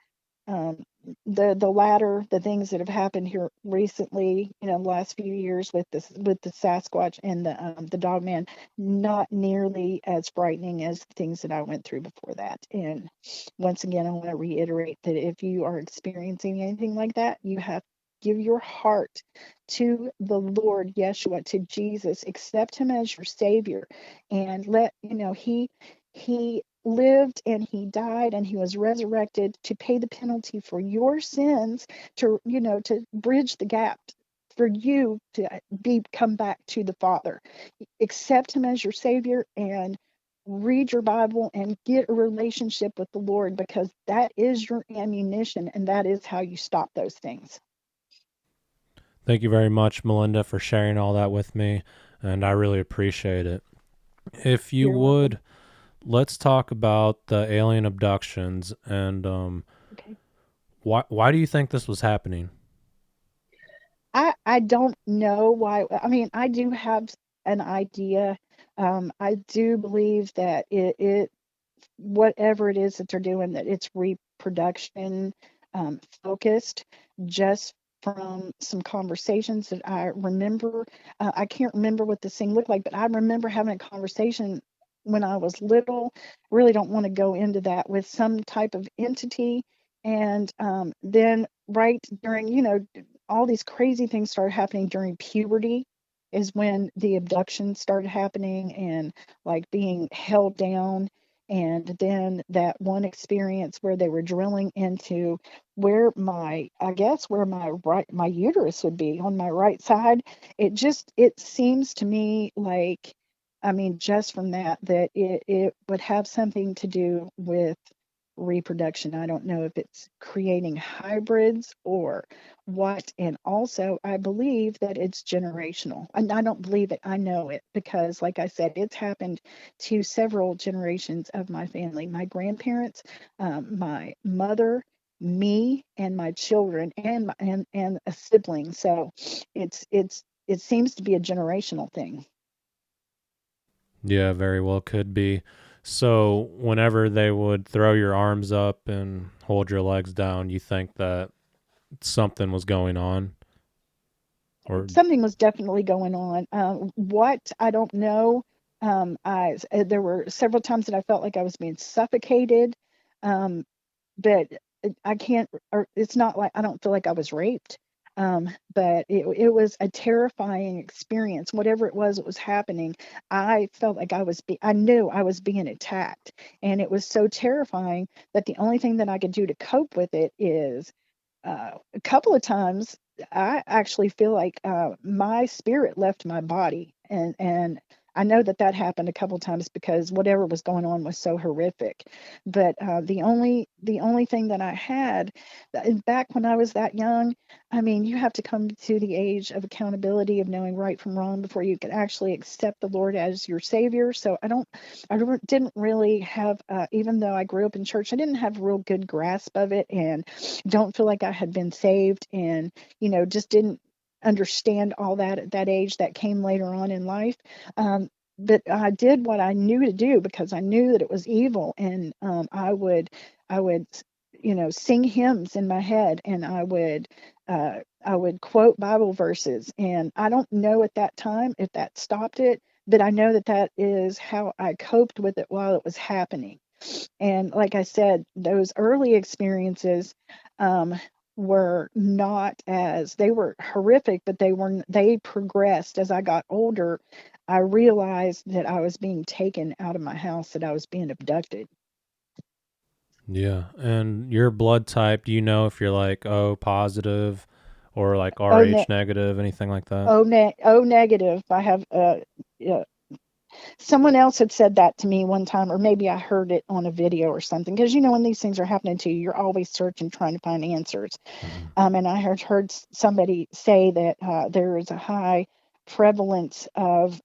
um, the latter, the things that have happened here recently, the last few years with the Sasquatch and the Dogman, not nearly as frightening as the things that I went through before that. And once again, I want to reiterate that if you are experiencing anything like that, you have to give your heart to the Lord Yeshua, to Jesus, accept him as your savior, and he lived and he died and he was resurrected to pay the penalty for your sins, to bridge the gap for you to come back to the Father. Accept him as your savior and read your Bible and get a relationship with the Lord, because that is your ammunition and that is how you stop those things. Thank you very much, Melinda, for sharing all that with me, and I really appreciate it. If you You're welcome. would, let's talk about the alien abductions and Okay. why do you think this was happening? I don't know why. I mean, I do have an idea. I do believe that it whatever it is that they're doing, that it's reproduction focused, just from some conversations that I remember. I can't remember what this thing looked like, but I remember having a conversation when I was little. Really don't want to go into that, with some type of entity. And then right during, all these crazy things started happening during puberty, is when the abduction started happening, and like being held down. And then that one experience where they were drilling into where my uterus would be on my right side. It seems to me like, I mean, just from that it would have something to do with reproduction. I don't know if it's creating hybrids or what. And also, I believe that it's generational. And I don't believe it, I know it, because, like I said, it's happened to several generations of my family. My grandparents, my mother, me, and my children, and a sibling. So it seems to be a generational thing. Yeah, very well could be. So, whenever they would throw your arms up and hold your legs down, you think that something was going on? Or, Something was definitely going on. What, I don't know. There were several times that I felt like I was being suffocated, um, but I can't. Or it's not like I don't feel like I was raped. But it was a terrifying experience. Whatever it was happening, I felt like I knew I was being attacked, and it was so terrifying that the only thing that I could do to cope with it is, a couple of times I actually feel like my spirit left my body, and I know that that happened a couple times because whatever was going on was so horrific. But the only thing that I had back when I was that young, I mean, you have to come to the age of accountability of knowing right from wrong before you can actually accept the Lord as your Savior. So didn't really have, even though I grew up in church, I didn't have a real good grasp of it, and don't feel like I had been saved, and just didn't understand all that at that age. That came later on in life. Um, but I did what I knew to do because I knew that it was evil, and I would sing hymns in my head, and I would quote Bible verses, and I don't know at that time if that stopped it, but I know that that is how I coped with it while it was happening. And like I said, those early experiences um, were not as they were horrific, but they progressed as I got older. I realized that I was being taken out of my house, that I was being abducted. Yeah. And your blood type, do you know if you're like O positive or like Oh, RH negative, anything like that? O negative. I have yeah, someone else had said that to me one time, or maybe I heard it on a video or something. Because when these things are happening to you, you're always searching, trying to find answers. Hmm. And I heard somebody say that there is a high prevalence of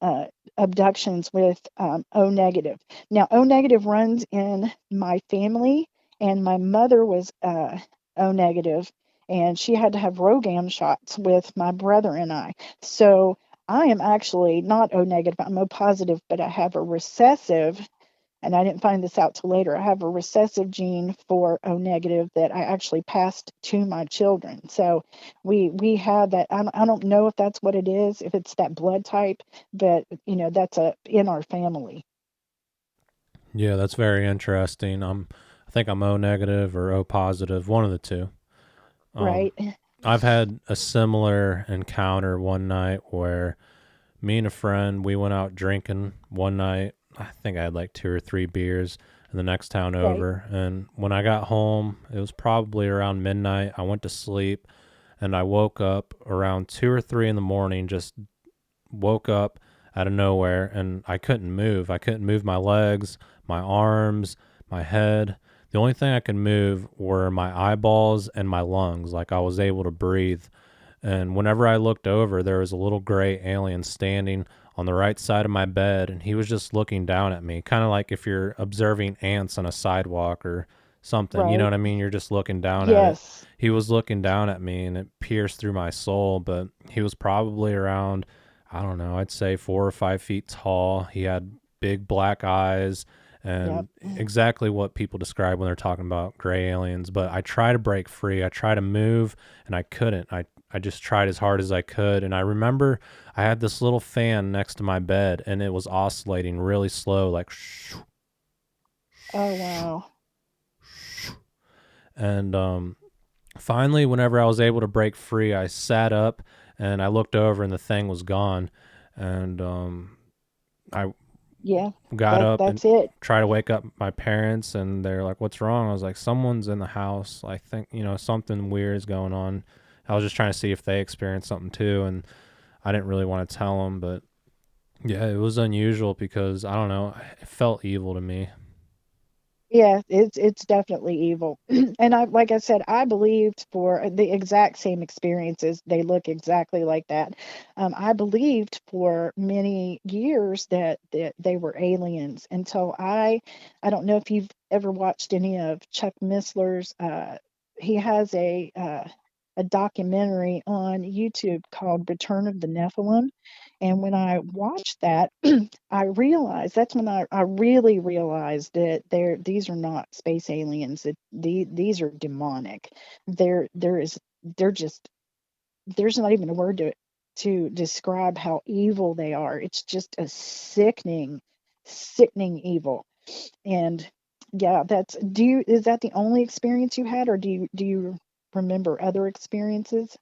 uh, abductions with O negative. Now, O negative runs in my family, and my mother was O negative, and she had to have ROGAM shots with my brother and I. So I am actually not O negative, I'm O positive, but I have a recessive, and I didn't find this out till later. I have a recessive gene for O negative that I actually passed to my children. So we have that. I don't know if that's what it is, if it's that blood type, but that's in our family. Yeah, that's very interesting. I think I'm O negative or O positive, one of the two. Um, Right. I've had a similar encounter one night where me and a friend, we went out drinking one night. I think I had like 2 or 3 beers in the next town Right. over. And when I got home, it was probably around midnight. I went to sleep and I woke up around 2 or 3 in the morning, just woke up out of nowhere and I couldn't move. I couldn't move my legs, my arms, my head. The only thing I could move were my eyeballs and my lungs. Like I was able to breathe. And whenever I looked over, there was a little gray alien standing on the right side of my bed, and he was just looking down at me, kind of like if you're observing ants on a sidewalk or something. You know Right. what I mean? You're just looking down at it. Yes. He was looking down at me, and it pierced through my soul, but he was probably around, I don't know, I'd say 4 or 5 feet tall. He had big black eyes Yep. and exactly what people describe when they're talking about gray aliens. But I try to break free. I try to move and I couldn't. I just tried as hard as I could. And I remember I had this little fan next to my bed and it was oscillating really slow, like shoo, Oh, shoo, wow. shoo. And finally, whenever I was able to break free, I sat up and I looked over and the thing was gone. And I Yeah. got That up and that's it. tried to wake up my parents and they're like, "What's wrong?" I was like, "Someone's in the house. I think, something weird is going on." I was just trying to see if they experienced something too, and I didn't really want to tell them, but yeah, it was unusual because I don't know, it felt evil to me. Yeah, it's definitely evil. And like I said, I believed for the exact same experiences. They look exactly like that. I believed for many years that they were aliens until I don't know if you've ever watched any of Chuck Missler's. He has a documentary on YouTube called Return of the Nephilim. And when I watched that, I realized that's when I really realized that these are not space aliens. That these are demonic. There is they're just there's not even a word to describe how evil they are. It's just a sickening evil. And yeah, that's do you is that the only experience you had, or do you remember other experiences?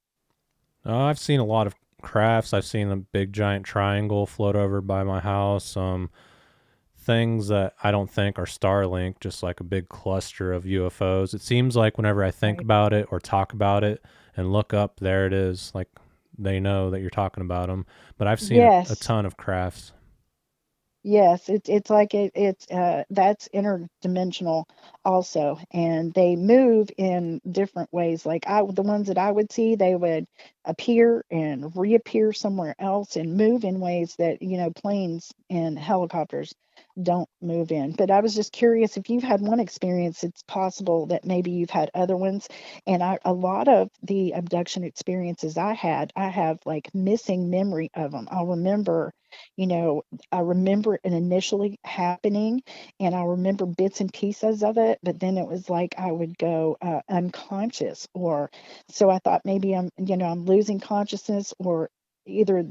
I've seen a lot of crafts. I've seen a big giant triangle float over by my house. Things that I don't think are Starlink, just like a big cluster of UFOs. It seems like whenever I think Right. about it or talk about it and look up, there it is. Like they know that you're talking about them. But I've seen a Yes. ton of crafts. Yes, it's like it's that's interdimensional also, and they move in different ways. Like the ones that I would see, they would appear and reappear somewhere else and move in ways that, planes and helicopters don't move in. But I was just curious if you've had one experience, it's possible that maybe you've had other ones. And a lot of the abduction experiences I have like missing memory of them. I'll remember, you know, I remember it initially happening, and I remember bits and pieces of it, but then it was like I would go unconscious, or so I thought maybe I'm losing consciousness, or either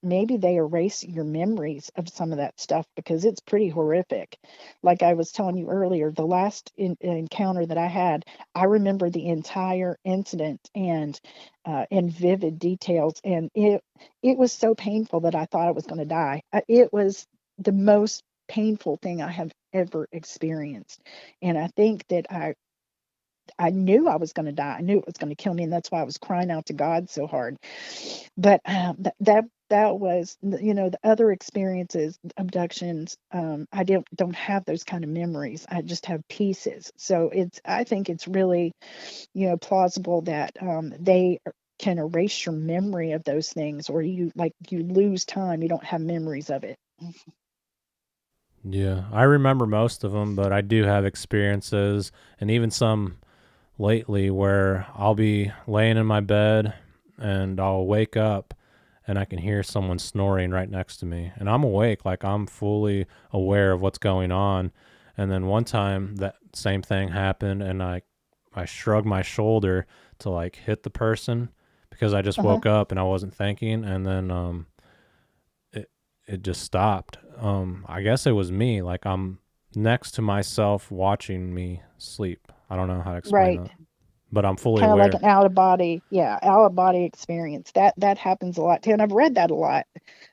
maybe they erase your memories of some of that stuff because it's pretty horrific. Like I was telling you earlier, the last encounter that I had, I remember the entire incident and in vivid details, and it was so painful that I thought I was going to die. It was the most painful thing I have ever experienced. And I think that I knew I was going to die. I knew it was going to kill me, and that's why I was crying out to God so hard. But that was, the other experiences, abductions. I don't have those kind of memories. I just have pieces. So I think it's really, plausible that they can erase your memory of those things, or you lose time. You don't have memories of it. Yeah, I remember most of them, but I do have experiences and even some lately where I'll be laying in my bed and I'll wake up and I can hear someone snoring right next to me. And I'm awake, like I'm fully aware of what's going on. And then one time that same thing happened and I shrugged my shoulder to like hit the person because I just Uh-huh. woke up and I wasn't thinking, and then it it just stopped. I guess it was me, like I'm next to myself watching me sleep. I don't know how to explain Right. that, but I'm fully Kind of like aware. an out of body, yeah, out of body experience. That happens a lot too, and I've read that a lot.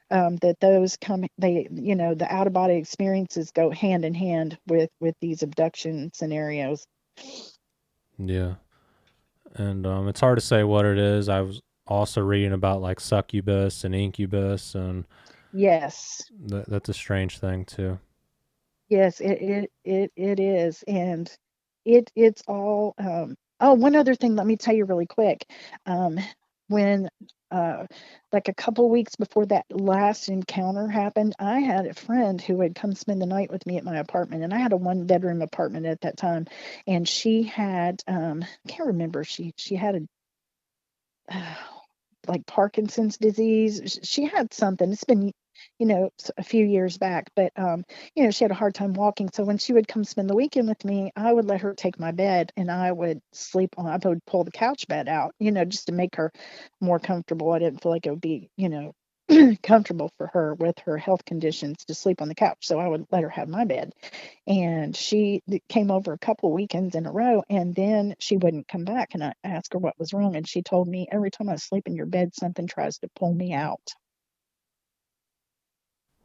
That those come, the out of body experiences go hand in hand with these abduction scenarios. Yeah. And it's hard to say what it is. I was also reading about like succubus and incubus, and Yes. that's a strange thing too. Yes, it is, and it's all. Oh, one other thing, let me tell you really quick. Um, when like a couple weeks before that last encounter happened, I had a friend who had come spend the night with me at my apartment, and I had a one-bedroom apartment at that time, and she had I can't remember, she had a like Parkinson's disease. She had something. It's been, a few years back, but she had a hard time walking. So when she would come spend the weekend with me, I would let her take my bed, and I would sleep on. I would pull the couch bed out, just to make her more comfortable. I didn't feel like it would be, comfortable for her with her health conditions to sleep on the couch. So I would let her have my bed. And she came over a couple weekends in a row, and then she wouldn't come back. And I asked her what was wrong, and she told me, every time I sleep in your bed, something tries to pull me out.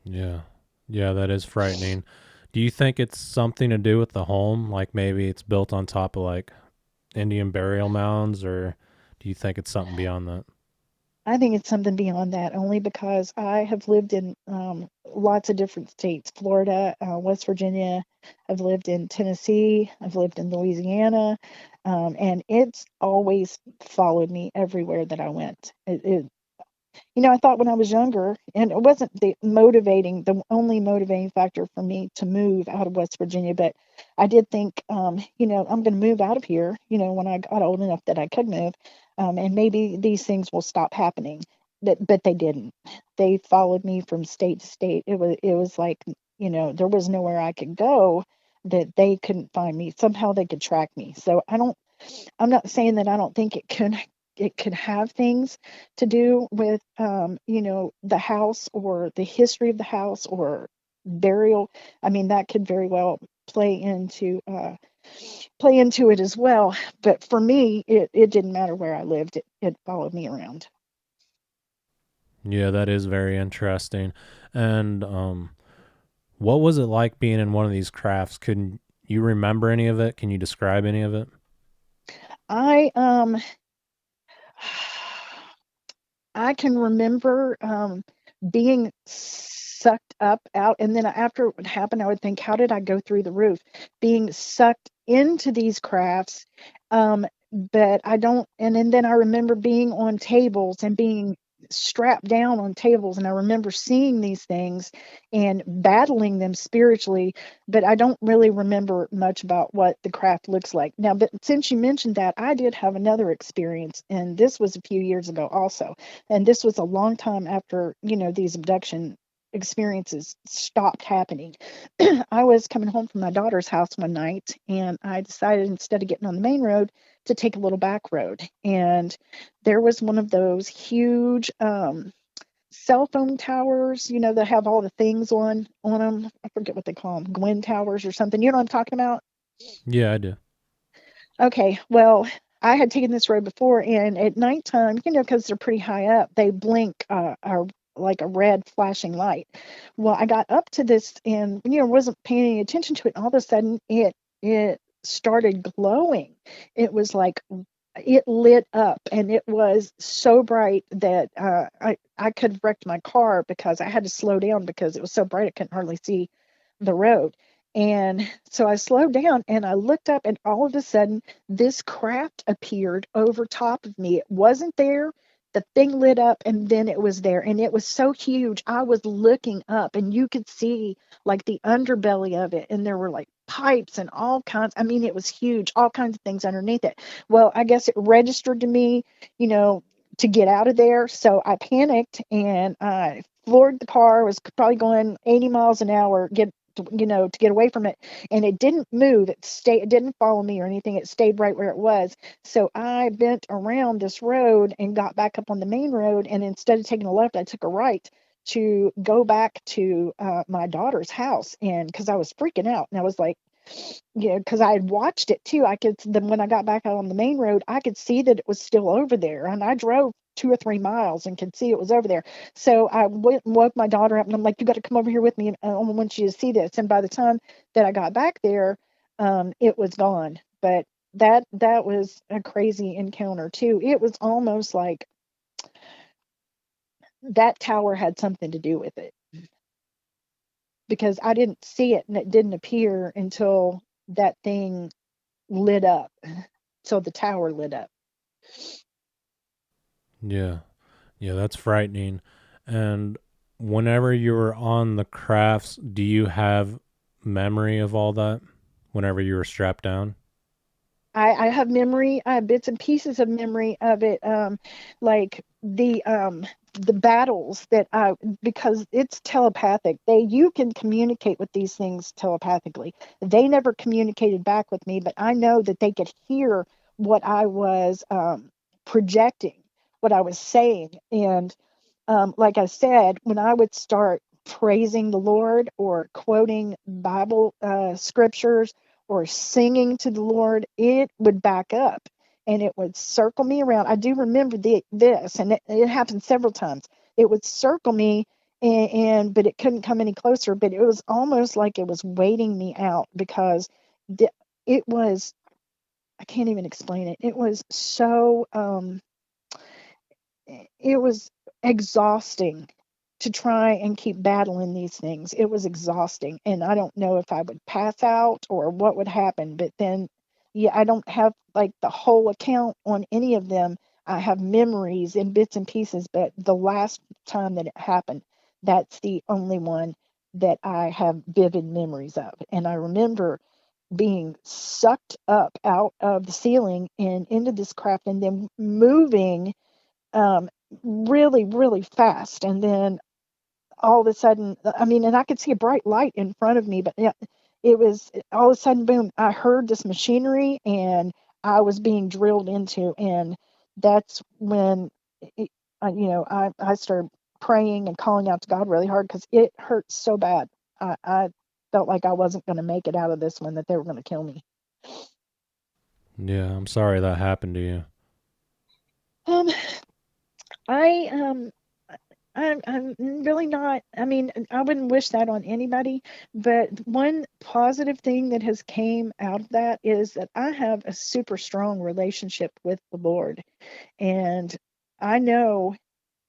Yeah. Yeah, that is frightening. Do you think it's something to do with the home? Like maybe it's built on top of like Indian burial mounds, or do you think it's something beyond that? I think it's something beyond that, only because I have lived in lots of different states: Florida, West Virginia. I've lived in Tennessee. I've lived in Louisiana. And it's always followed me everywhere that I went. I thought when I was younger, and it wasn't the only motivating factor for me to move out of West Virginia, but I did think, I'm going to move out of here, when I got old enough that I could move, and maybe these things will stop happening. But they didn't. They followed me from state to state. It was like, there was nowhere I could go that they couldn't find me. Somehow they could track me. So I'm not saying that I don't think it could have things to do with the house or the history of the house or burial. I mean, that could very well play into it as well. But for me, it didn't matter where I lived. It followed me around. Yeah, that is very interesting. And what was it like being in one of these crafts? Can you remember any of it? Can you describe any of it? I I can remember being sucked up out, and then after it would happen, I would think, how did I go through the roof? Being sucked into these crafts, but I don't. And then I remember being on tables and being strapped down on tables, and I remember seeing these things and battling them spiritually, but I don't really remember much about what the craft looks like now. But since you mentioned that, I did have another experience, and this was a few years ago also, and this was a long time after these abduction experiences stopped happening. I was coming home from my daughter's house one night, and I decided, instead of getting on the main road, to take a little back road. And there was one of those huge cell phone towers, that have all the things on them. I forget what they call them, Gwen towers or something. You know what I'm talking about? Yeah, I do. Okay, well, I had taken this road before, and at nighttime, because they're pretty high up, they blink like a red flashing light. Well, I got up to this and wasn't paying any attention to it. And all of a sudden, it started glowing. It was like it lit up, and it was so bright that I could have wrecked my car, because I had to slow down because it was so bright I couldn't hardly see the road. And so I slowed down and I looked up, and all of a sudden, this craft appeared over top of me. It wasn't there. The thing lit up, and then it was there. And it was so huge. I was looking up, and you could see like the underbelly of it. And there were like pipes and all kinds. I mean, it was huge, all kinds of things underneath it. Well, I guess it registered to me, you know, to get out of there. So I panicked and I floored the car, was probably going 80 miles an hour, to get away from it, and it didn't move. It didn't follow me or anything. It stayed right where it was. So I bent around this road and got back up on the main road, and instead of taking a left, I took a right to go back to my daughter's house. And because I was freaking out, and I was like, because I had watched it too. I could then, when I got back out on the main road, I could see that it was still over there, and I drove 2 or 3 miles and could see it was over there. So I went and woke my daughter up, and I'm like, "You got to come over here with me, and I want you to see this." And by the time that I got back there, it was gone. But that was a crazy encounter too. It was almost like that tower had something to do with it, because I didn't see it, and it didn't appear until that thing lit up. So the tower lit up. Yeah. Yeah, that's frightening. And whenever you were on the crafts, do you have memory of all that whenever you were strapped down? I have memory. I have bits and pieces of memory of it, like the battles that I, because it's telepathic. You can communicate with these things telepathically. They never communicated back with me, but I know that they could hear what I was projecting, what I was saying. And like I said, when I would start praising the Lord or quoting Bible scriptures or singing to the Lord, it would back up and it would circle me around. I do remember this, and it happened several times. It would circle me, but it couldn't come any closer. But it was almost like it was waiting me out, because the, it was, I can't even explain it. It was so it was exhausting to try and keep battling these things. It was exhausting, and I don't know if I would pass out or what would happen. But then, yeah, I don't have like the whole account on any of them. I have memories in bits and pieces, but the last time that it happened, that's the only one that I have vivid memories of. And I remember being sucked up out of the ceiling and into this craft, and then moving um, really, really fast. And then all of a sudden, I mean, and I could see a bright light in front of me, but yeah, it was all of a sudden, boom, I heard this machinery and I was being drilled into. And that's when, it, I started praying and calling out to God really hard, because it hurt so bad. I felt like I wasn't going to make it out of this one, that they were going to kill me. Yeah, I'm sorry that happened to you. Um, I I'm really not. I mean, I wouldn't wish that on anybody. But one positive thing that has came out of that is that I have a super strong relationship with the Lord, and I know.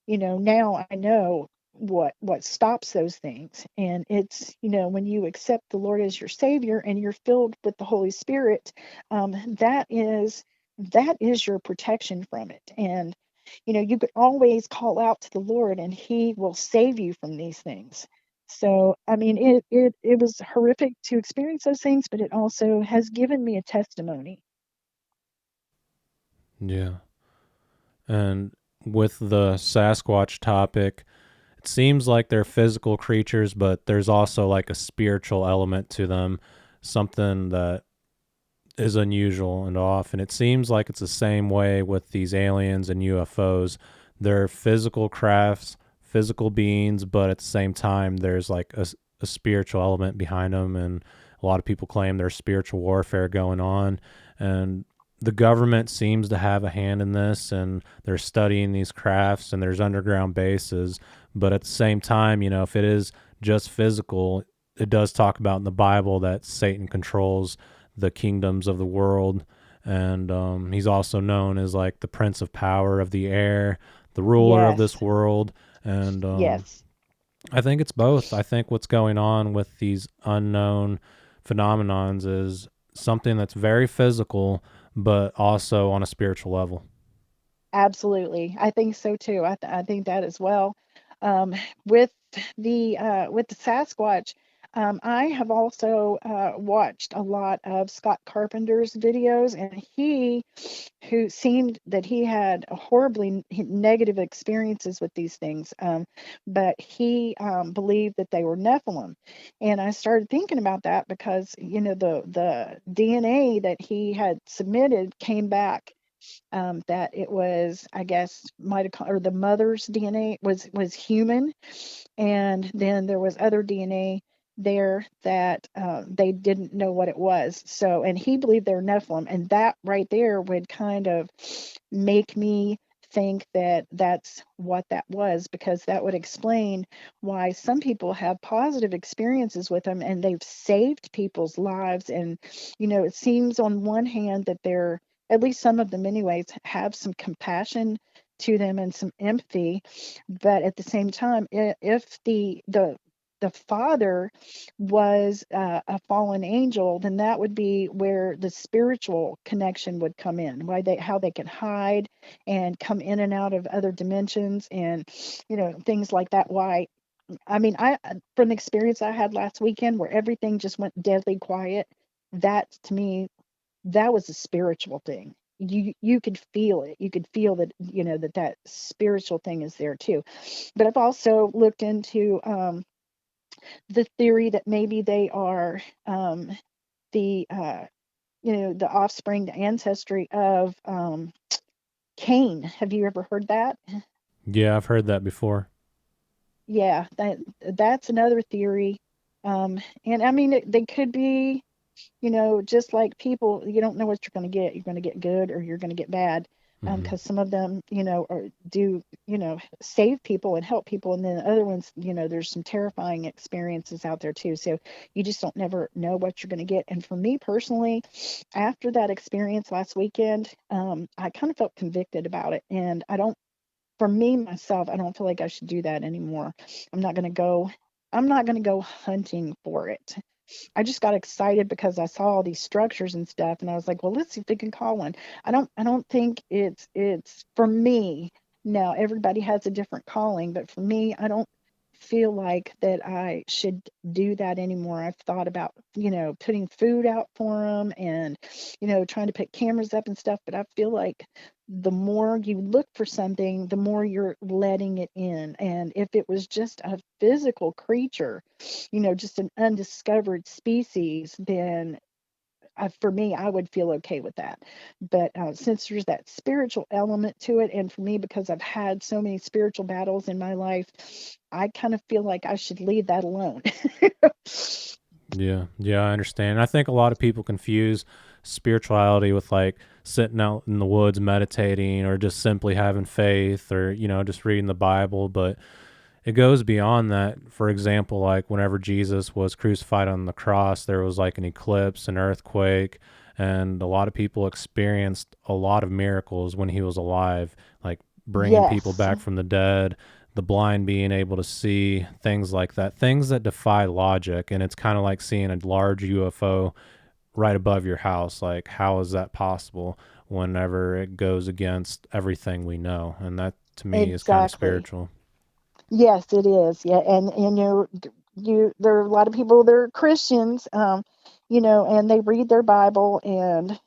now I know what stops those things. And it's, when you accept the Lord as your Savior and you're filled with the Holy Spirit, that is your protection from it. And you could always call out to the Lord and he will save you from these things. So I mean, it was horrific to experience those things, but it also has given me a testimony. Yeah. And with the Sasquatch topic, it seems like they're physical creatures, but there's also like a spiritual element to them, something that is unusual and off. And it seems like it's the same way with these aliens and UFOs. They're physical crafts, physical beings, but at the same time, there's like a spiritual element behind them. And a lot of people claim there's spiritual warfare going on. And the government seems to have a hand in this, and they're studying these crafts, and there's underground bases. But at the same time, if it is just physical, it does talk about in the Bible that Satan controls the kingdoms of the world. And he's also known as like the prince of power of the air, the ruler of this Yes, world. And yes, I think it's both. I think what's going on with these unknown phenomenons is something that's very physical, but also on a spiritual level. absolutely. I think so too. I think that as well. Um, with with the Sasquatch, I have also watched a lot of Scott Carpenter's videos, and he, who seemed that he had a horribly negative experiences with these things, but he believed that they were Nephilim, and I started thinking about that because the DNA that he had submitted came back, that it was, I guess, mitochondria, or the mother's DNA was human, and then there was other DNA there that they didn't know what it was. So, and he believed they were Nephilim, and that right there would kind of make me think that that's what that was, because that would explain why some people have positive experiences with them and they've saved people's lives. And it seems on one hand that they're, at least some of them anyways, have some compassion to them and some empathy, but at the same time, if the father was a fallen angel, then that would be where the spiritual connection would come in, why they how they can hide and come in and out of other dimensions, and things like that. Why, I mean, I from the experience I had last weekend where everything just went deadly quiet, that to me, that was a spiritual thing. You could feel it. You could feel that, that spiritual thing is there too. But I've also looked into the theory that maybe they are, the the offspring, the ancestry of Cain. Have you ever heard that? Yeah, I've heard that before. Yeah, that's another theory. And I mean, they could be, just like people, you don't know what you're going to get. You're going to get good or you're going to get bad. Hmm. Because some of them, do, save people and help people. And then other ones, there's some terrifying experiences out there too. So you just don't never know what you're going to get. And for me personally, after that experience last weekend, I kind of felt convicted about it. And for me, myself, I don't feel like I should do that anymore. I'm not going to go, I'm not going to go hunting for it. I just got excited because I saw all these structures and stuff, and I was like, well, let's see if we can call one. I don't think it's for me. Now everybody has a different calling, but for me, I don't feel like that I should do that anymore. I've thought about, putting food out for them and, trying to put cameras up and stuff, but I feel like the more you look for something, the more you're letting it in. And if it was just a physical creature, just an undiscovered species, then for me, I would feel okay with that. But since there's that spiritual element to it, and for me, because I've had so many spiritual battles in my life, I kind of feel like I should leave that alone. Yeah, yeah, I understand. I think a lot of people confuse spirituality with like sitting out in the woods meditating or just simply having faith or, just reading the Bible. But it goes beyond that. For example, like whenever Jesus was crucified on the cross, there was like an eclipse, an earthquake, and a lot of people experienced a lot of miracles when he was alive. Like bringing people Yes, back from the dead, the blind being able to see, things like that, things that defy logic. And it's kind of like seeing a large UFO right above your house. Like, how is that possible whenever it goes against everything we know? And that to me is kind of exactly. spiritual. Yes, it is. Yeah, and there are a lot of people that are Christians, and they read their Bible, and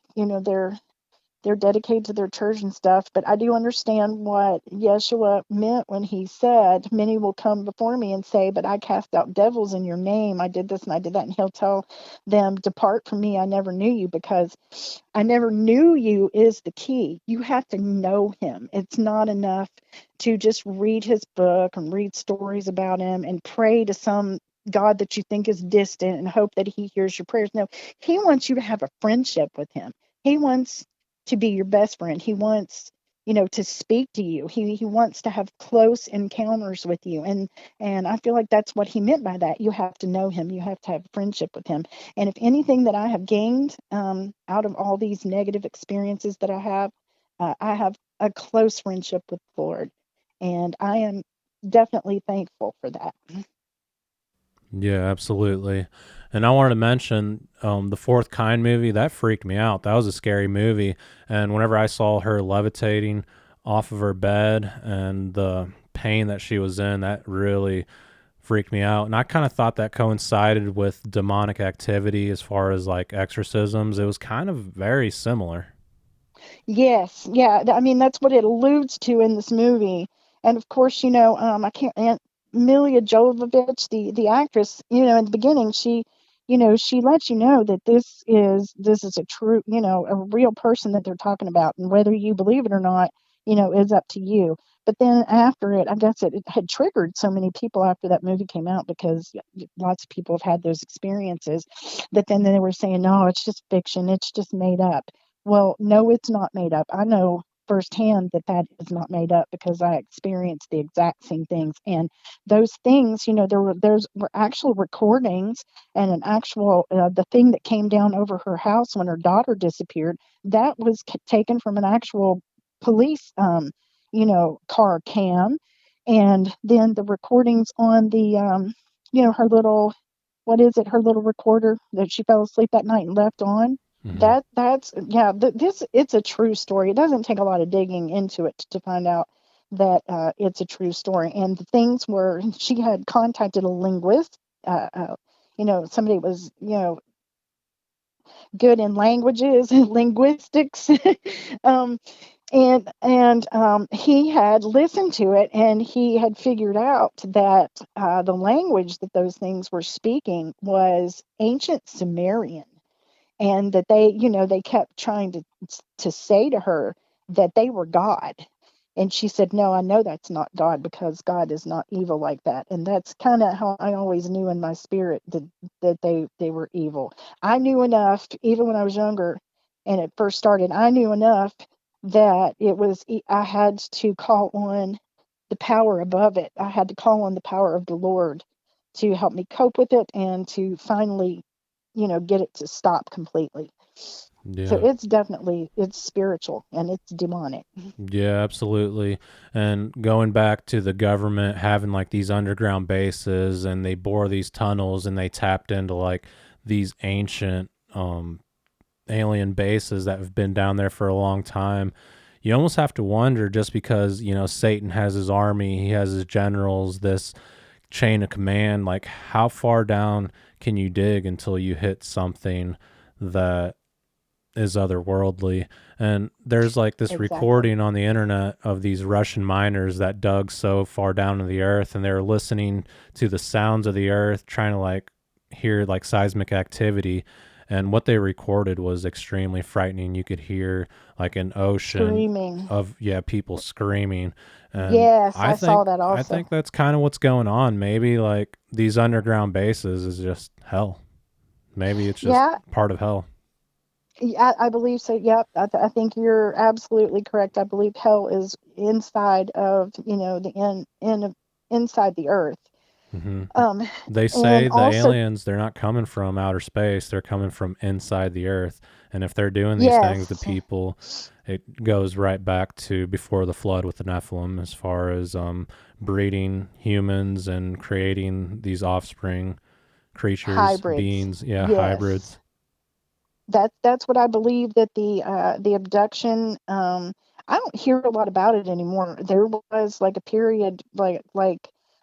they're dedicated to their church and stuff. But I do understand what Yeshua meant when he said, "Many will come before me and say, but I cast out devils in your name. I did this and I did that." And he'll tell them, "Depart from me, I never knew you," because I never knew you is the key. You have to know him. It's not enough to just read his book and read stories about him and pray to some God that you think is distant and hope that he hears your prayers. No, he wants you to have a friendship with him. He wants to be your best friend. He wants, to speak to you. He wants to have close encounters with you. And I feel like that's what he meant by that. You have to know him. You have to have a friendship with him. And if anything that I have gained out of all these negative experiences that I have a close friendship with the Lord. And I am definitely thankful for that. Yeah, absolutely. And I wanted to mention the Fourth Kind movie. That freaked me out. That was a scary movie. And whenever I saw her levitating off of her bed and the pain that she was in, that really freaked me out. And I kind of thought that coincided with demonic activity as far as like exorcisms. It was kind of very similar. Yes, yeah. I mean, that's what it alludes to in this movie. And of course, I can't. Aunt Milia Jovovich, the actress, in the beginning, she lets you know that this is a true, a real person that they're talking about, and whether you believe it or not, is up to you. But then after it, I guess it had triggered so many people after that movie came out because lots of people have had those experiences that then they were saying, no, it's just fiction, it's just made up. Well, no, it's not made up. I know firsthand that that is not made up because I experienced the exact same things. And those things, there's were actual recordings and an actual the thing that came down over her house when her daughter disappeared. That was taken from an actual police, car cam, and then the recordings on the, her little, what is it, her little recorder that she fell asleep that night and left on. Hmm. That's yeah. This it's a true story. It doesn't take a lot of digging into it to find out that it's a true story. And the things were she had contacted a linguist. Somebody was good in languages and linguistics. um, and he had listened to it and he had figured out that the language that those things were speaking was ancient Sumerian, and that they kept trying to say to her that they were God. And she said, no, I know that's not God because God is not evil like that. And that's kind of how I always knew in my spirit that they were evil. I knew enough, even when I was younger and it first started, I knew enough that I had to call on the power above it. I had to call on the power of the Lord to help me cope with it and to finally, get it to stop completely. So Yeah. it's spiritual and it's demonic. Yeah, absolutely. And going back to the government having like these underground bases and they bore these tunnels and they tapped into like these ancient alien bases that have been down there for a long time. You almost have to wonder, just because, Satan has his army, he has his generals, this chain of command, like how far down can you dig until you hit something that is otherworldly. And there's like this Exactly. recording on the internet of these Russian miners that dug so far down to the earth and they were listening to the sounds of the earth, trying to like hear like seismic activity. And what they recorded was extremely frightening. You could hear like an ocean Screaming. of, yeah, people screaming. And Yes, I I saw think that I also. think that's kind of what's going on. Maybe like these underground bases is just hell. Maybe it's just Yeah, part of hell. I believe so. Yep. I think you're absolutely correct. I believe hell is inside of, the inside the earth. Hmm. Um, They and say the also, aliens, they're not coming from outer space, they're coming from inside the earth. And if they're doing these things to Yes, people, it goes right back to before the flood with the Nephilim, as far as breeding humans and creating these offspring creatures, hybrids. beings, yeah, Yes. hybrids. That's what I believe, that the abduction, I don't hear a lot about it anymore. There was like a period like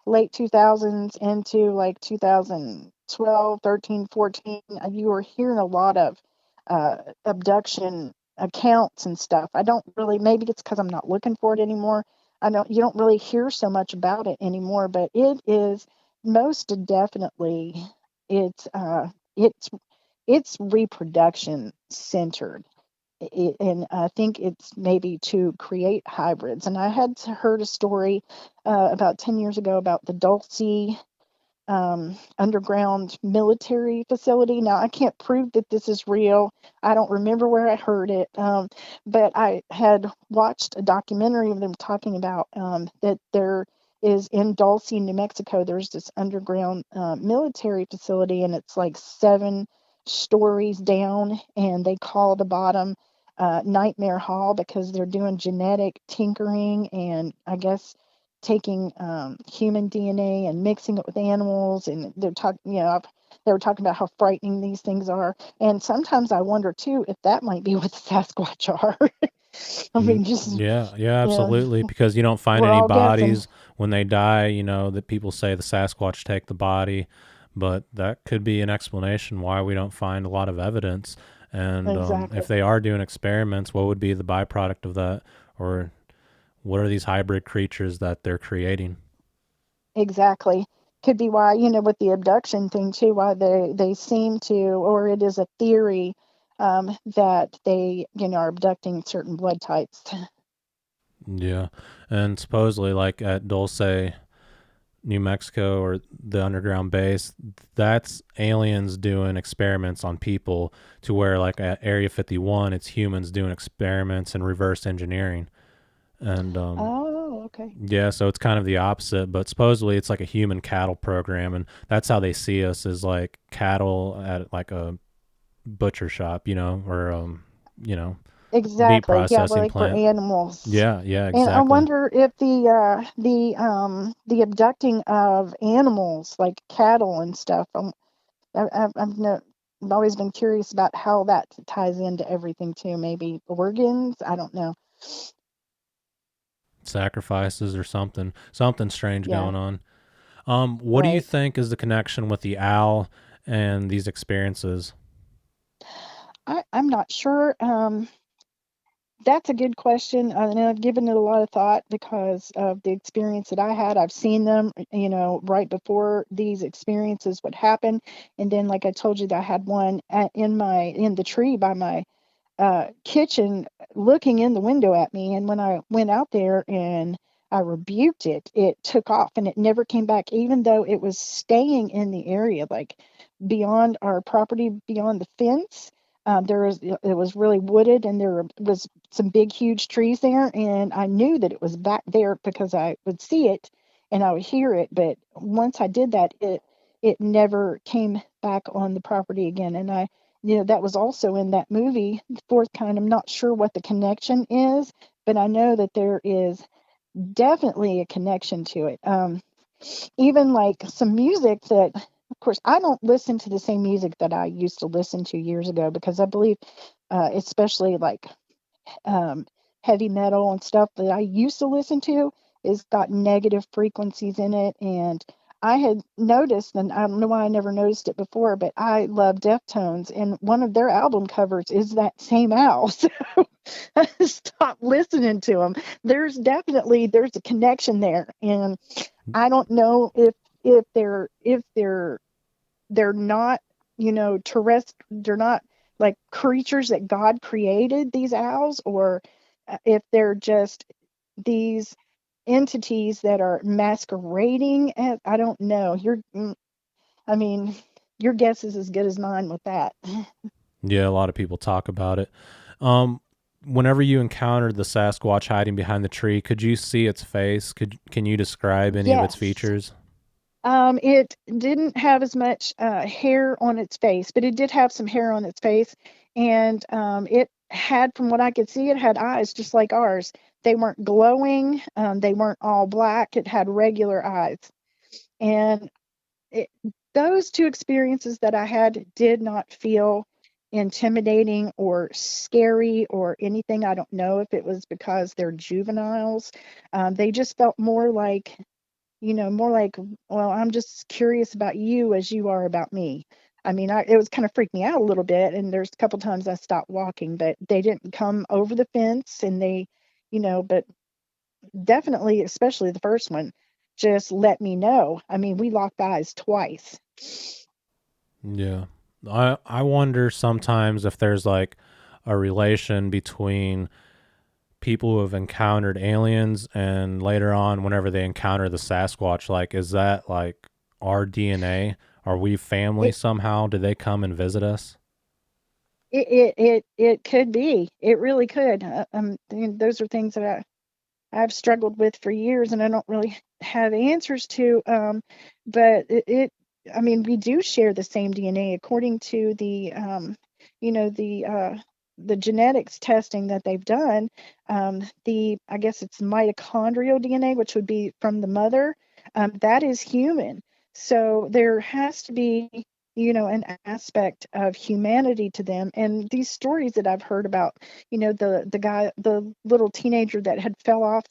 late 2000s into like 2012, 13, 14. You were hearing a lot of abduction accounts and stuff. I don't really, maybe it's because I'm not looking for it anymore. I don't You don't really hear so much about it anymore, but it is most definitely, it's uh it's it's reproduction centered. And I think it's maybe to create hybrids. And I had heard a story about 10 years ago about the Dulce underground military facility. Now, I can't prove that this is real. I don't remember where I heard it, but I had watched a documentary of them talking about that there is in Dulce, New Mexico, there's this underground military facility, and it's like 7 stories down, and they call the bottom Nightmare Hall because they're doing genetic tinkering and I guess taking human DNA and mixing it with animals, and they're talking, they were talking about how frightening these things are. And sometimes I wonder too if that might be what the Sasquatch are. I mean, just Yeah, yeah, you know, absolutely. Because you don't find we're any all guessing. bodies when they die. That people say the Sasquatch take the body, but that could be an explanation why we don't find a lot of evidence. And if Exactly, they are doing experiments, what would be the byproduct of that, or what are these hybrid creatures that they're creating? exactly. Could be why, with the abduction thing too, why they seem to, or it is a theory that they, are abducting certain blood types. Yeah, and supposedly, like at Dulce, New Mexico, or the underground base, that's aliens doing experiments on people, to where like at Area 51, it's humans doing experiments and reverse engineering. And Oh, okay. yeah, so it's kind of the opposite, but supposedly it's like a human cattle program, and that's how they see us, as like cattle at like a butcher shop, or you know, meat Exactly. Yeah, well, processing like for plant. animals. Yeah, yeah, And I exactly. wonder if the abducting of animals like cattle and stuff. I've always been curious about how that ties into everything too. Maybe organs. I don't know. Sacrifices or something strange Yeah, going on. What do you right. think is the connection with the owl and these experiences? I'm not sure. That's a good question. And I've given it a lot of thought because of the experience that I had. I've seen them, right before these experiences would happen. And then, like I told you, that I had one in the tree by my kitchen, looking in the window at me. And when I went out there and I rebuked it, it took off and it never came back, even though it was staying in the area, like beyond our property, beyond the fence. It was really wooded, and there was some big, huge trees there. And I knew that it was back there because I would see it and I would hear it. But once I did that, it never came back on the property again. And that was also in that movie, The Fourth Kind. I'm not sure what the connection is, but I know that there is definitely a connection to it. Even like some music that, of course, I don't listen to the same music that I used to listen to years ago because I believe, especially like um, heavy metal and stuff that I used to listen to is got negative frequencies in it. And I had noticed, and I don't know why I never noticed it before, but I love Deftones, and one of their album covers is that same owl. So I stopped listening to them. There's a connection there, and I don't know if they're not, they're not like creatures that God created, these owls, or if they're just these entities that are masquerading as, I don't know. I mean, your guess is as good as mine with that. Yeah, a lot of people talk about it. Um, Whenever you encountered the Sasquatch hiding behind the tree, could you see its face? Can you describe any of its Yes. features? It didn't have as much hair on its face, but it did have some hair on its face. And it had, from what I could see, it had eyes just like ours. They weren't glowing, they weren't all black. It had regular eyes. And it, those two experiences that I had did not feel intimidating or scary or anything. I don't know if it was because they're juveniles. They just felt more like, more like, well, I'm just curious about you as you are about me. I mean, it was kind of freaked me out a little bit, and there's a couple times I stopped walking, but they didn't come over the fence, and but definitely, especially the first one, just let me know. I mean, we locked eyes twice. Yeah. I wonder sometimes if there's like a relation between people who have encountered aliens and later on whenever they encounter the Sasquatch, like is that like our DNA? Are we family It somehow? Did they come and visit us? it could be. It really could. Those are things that I've struggled with for years, and I don't really have answers to. But I mean, we do share the same DNA according to you know, the uh, the genetics testing that they've done. I guess it's mitochondrial DNA, which would be from the mother. That is human. So there has to be, an aspect of humanity to them. And these stories that I've heard about, the little teenager that had fell off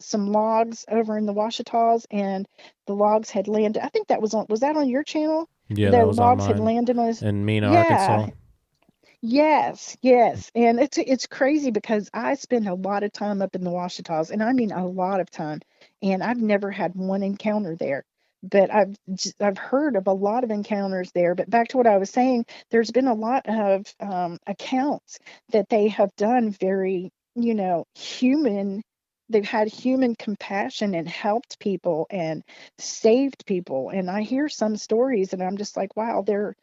some logs over in the Washitas, and the logs had landed. I think was that on your channel? Yeah, that The was on logs had mine. landed on his. In Mena, Yeah, Arkansas. yes, yes. And it's crazy because I spend a lot of time up in the Washitas, and I mean a lot of time, and I've never had one encounter there. But I've heard of a lot of encounters there. But back to what I was saying, there's been a lot of accounts that they have done very, human. They've had human compassion and helped people and saved people. And I hear some stories, and I'm just like, wow, they're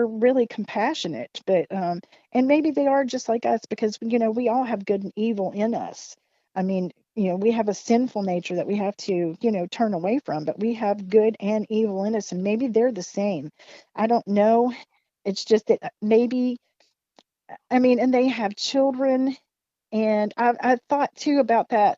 really compassionate, but and maybe they are just like us, because we all have good and evil in us. I mean, we have a sinful nature that we have to, turn away from, but we have good and evil in us, and maybe they're the same. I don't know. It's just that maybe, I mean, and they have children. And I thought too about that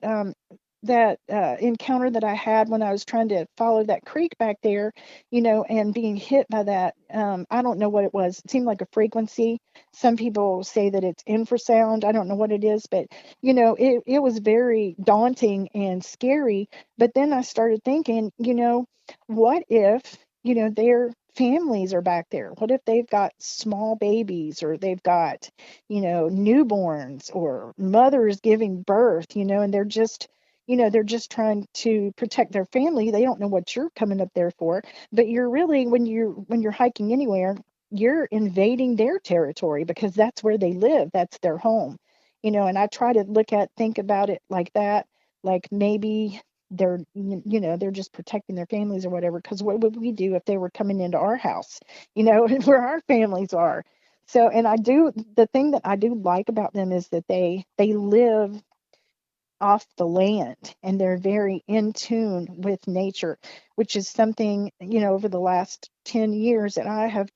encounter that I had when I was trying to follow that creek back there, and being hit by that. I don't know what it was. It seemed like a frequency. Some people say that it's infrasound. I don't know what it is, but it was very daunting and scary. But then I started thinking, what if, their families are back there? What if they've got small babies, or they've got, newborns, or mothers giving birth, and they're just trying to protect their family. They don't know what you're coming up there for, but you're really, when you're hiking anywhere, you're invading their territory, because that's where they live. That's their home. And I try to think about it like that, like maybe they're just protecting their families or whatever, because what would we do if they were coming into our house, where our families are? So, and the thing that I do like about them is that they live off the land, and they're very in tune with nature, which is something, over the last 10 years that I have,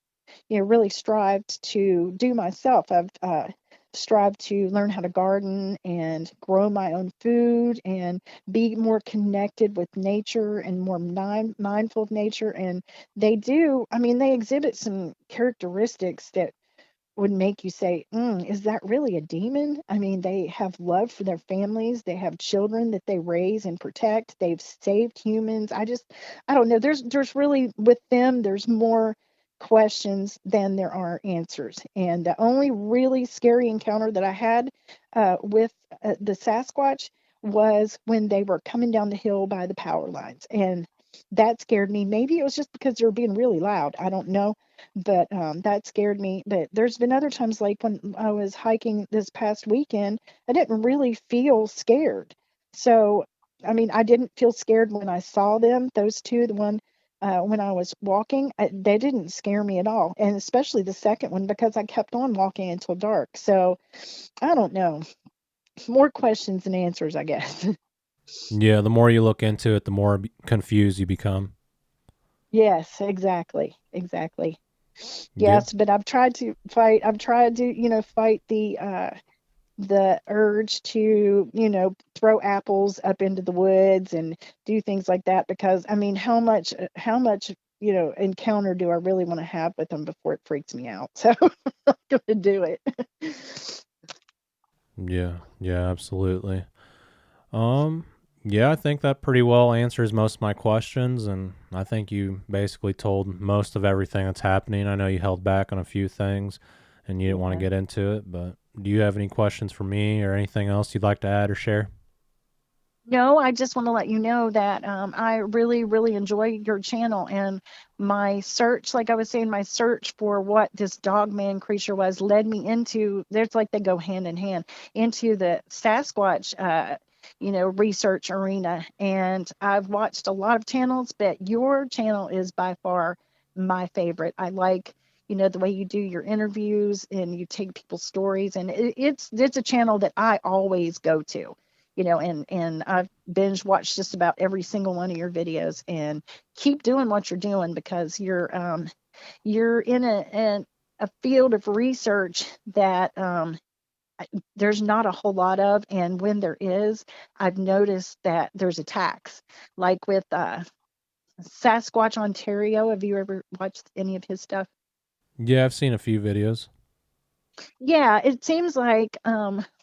really strived to do myself. I've strived to learn how to garden and grow my own food and be more connected with nature and more mindful of nature. And I mean, they exhibit some characteristics that would make you say, is that really a demon? I mean, they have love for their families. They have children that they raise and protect. They've saved humans. I don't know. There's really, with them, there's more questions than there are answers. And the only really scary encounter that I had with the Sasquatch was when they were coming down the hill by the power lines. And that scared me. Maybe it was just because they were being really loud. I don't know, but that scared me. But there's been other times, like when I was hiking this past weekend, I didn't really feel scared. So, I mean, I didn't feel scared when I saw them, those two. The one when I was walking, they didn't scare me at all, and especially the second one, because I kept on walking until dark. So I don't know. More questions than answers, I guess. Yeah, the more you look into it, the more confused you become. Yes, exactly. Exactly. Yeah. Yes, but I've tried to, fight the urge to, throw apples up into the woods and do things like that because I mean, how much, encounter do I really want to have with them before it freaks me out? So I'm gonna do it. Yeah. Yeah, absolutely. Um, yeah, I think that pretty well answers most of my questions, and I think you basically told most of everything that's happening. I know you held back on a few things and you didn't want to Yeah. get into it, but do you have any questions for me or anything else you'd like to add or share? No, I just want to let you know that I really, really enjoy your channel and my search, like I was saying, my search for what this dogman creature was led me into, there's like they go hand in hand, into the Sasquatch, research arena. And I've watched a lot of channels, but your channel is by far my favorite. I like, the way you do your interviews and you take people's stories, and it's a channel that I always go to, and I've binge watched just about every single one of your videos. And keep doing what you're doing because you're in a field of research that there's not a whole lot of, and when there is, I've noticed that there's attacks, like with Sasquatch Ontario. Have you ever watched any of his stuff? Yeah, I've seen a few videos. Yeah, it seems like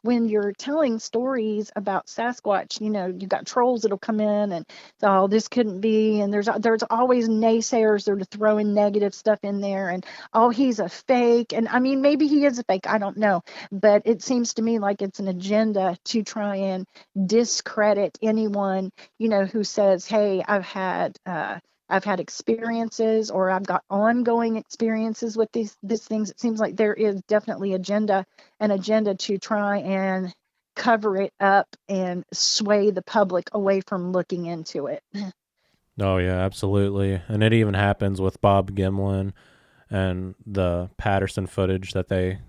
when you're telling stories about Sasquatch, you got trolls that'll come in and say, oh, this couldn't be, and there's always naysayers that are throwing negative stuff in there, and oh, he's a fake, and I mean maybe he is a fake, I don't know, but it seems to me like it's an agenda to try and discredit anyone, who says, hey, I've had experiences, or I've got ongoing experiences with these things. It seems like there is definitely an agenda to try and cover it up and sway the public away from looking into it. Oh, yeah, absolutely. And it even happens with Bob Gimlin and the Patterson footage that they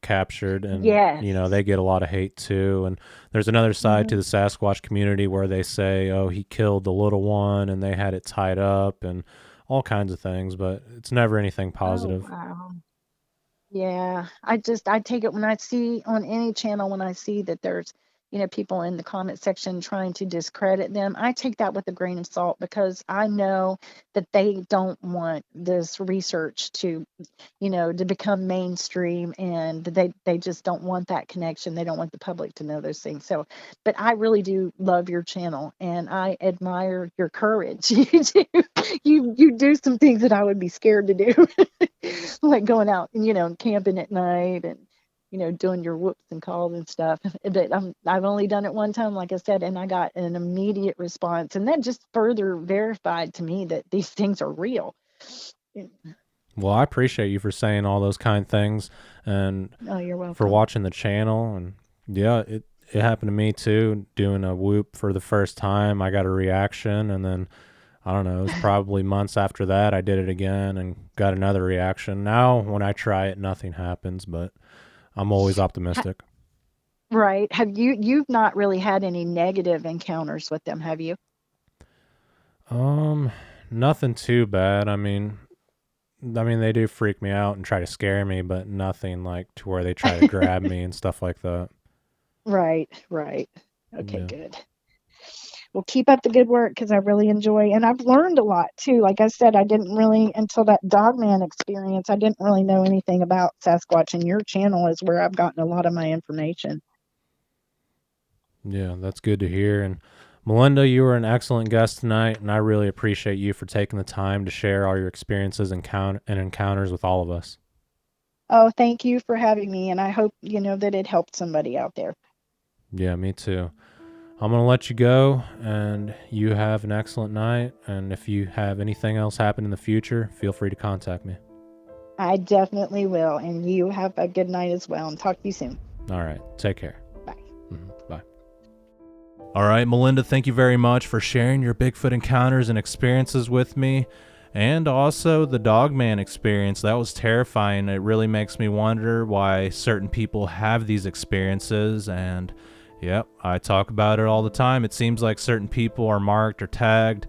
captured, and Yes. they get a lot of hate too. And there's another side to Hmm. the Sasquatch community where they say, oh, he killed the little one and they had it tied up and all kinds of things, but it's never anything Oh, positive. wow. Yeah, I take it when I see on any channel, when I see that there's, people in the comment section trying to discredit them, I take that with a grain of salt because I know that they don't want this research to become mainstream, and they just don't want that connection. They don't want the public to know those things. So, but I really do love your channel and I admire your courage. You do some things that I would be scared to do. Like going out and camping at night and doing your whoops and calls and stuff. But I've only done it one time, like I said, and I got an immediate response, and that just further verified to me that these things are real. Well, I appreciate you for saying all those kind things and Oh, you're for welcome. watching the channel. And yeah, it happened to me too, doing a whoop for the first time. I got a reaction, and then I don't know, it was probably months after that I did it again and got another reaction. Now when I try it, nothing happens, but I'm always Ha- optimistic. right? You've not really had any negative encounters with them, have you? Um, Nothing too bad. I mean they do freak me out and try to scare me, but nothing like to where they try to grab me and stuff like that. Right, right. Okay, Yeah. good. Well, keep up the good work because I really enjoy, and I've learned a lot too. Like I said, I didn't really, until that Dogman experience, I didn't really know anything about Sasquatch, and your channel is where I've gotten a lot of my information. Yeah, that's good to hear. And Melinda, you were an excellent guest tonight, and I really appreciate you for taking the time to share all your experiences and encounters with all of us. Oh, thank you for having me, and I hope that it helped somebody out there. Yeah, me too. I'm going to let you go, and you have an excellent night. And if you have anything else happen in the future, feel free to contact me. I definitely will, and you have a good night as well, and talk to you soon. All right. Take care. Bye. Bye. All right, Melinda, thank you very much for sharing your Bigfoot encounters and experiences with me. And also the Dogman experience. That was terrifying. It really makes me wonder why certain people have these experiences. And yep, I talk about it all the time. It seems like certain people are marked or tagged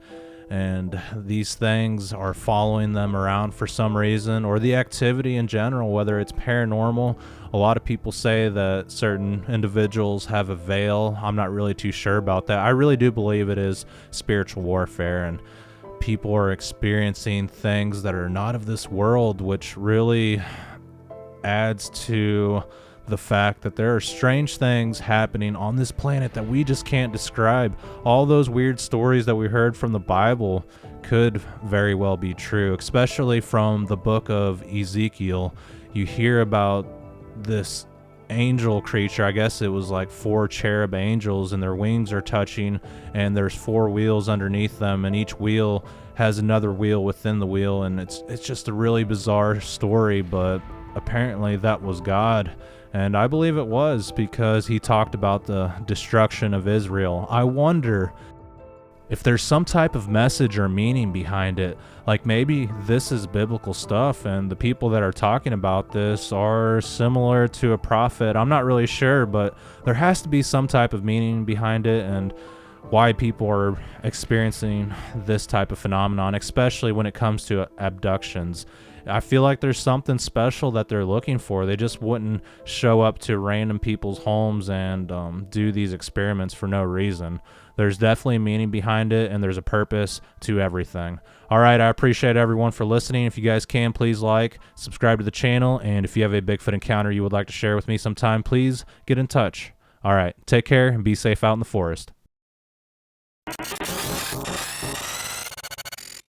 and these things are following them around for some reason, or the activity in general, whether it's paranormal. A lot of people say that certain individuals have a veil. I'm not really too sure about that. I really do believe it is spiritual warfare, and people are experiencing things that are not of this world, which really adds to the fact that there are strange things happening on this planet that we just can't describe. All those weird stories that we heard from the Bible could very well be true, especially from the book of Ezekiel. You hear about this angel creature. I guess it was like 4 cherub angels, and their wings are touching, and there's 4 wheels underneath them, and each wheel has another wheel within the wheel, and it's just a really bizarre story, but apparently that was God. And I believe it was, because he talked about the destruction of Israel. I wonder if there's some type of message or meaning behind it. Like maybe this is biblical stuff, and the people that are talking about this are similar to a prophet. I'm not really sure, but there has to be some type of meaning behind it, and why people are experiencing this type of phenomenon, especially when it comes to abductions. I feel like there's something special that they're looking for. They just wouldn't show up to random people's homes and do these experiments for no reason. There's definitely a meaning behind it, and there's a purpose to everything. All right, I appreciate everyone for listening. If you guys can, please like, subscribe to the channel, and if you have a Bigfoot encounter you would like to share with me sometime, please get in touch. All right, take care and be safe out in the forest.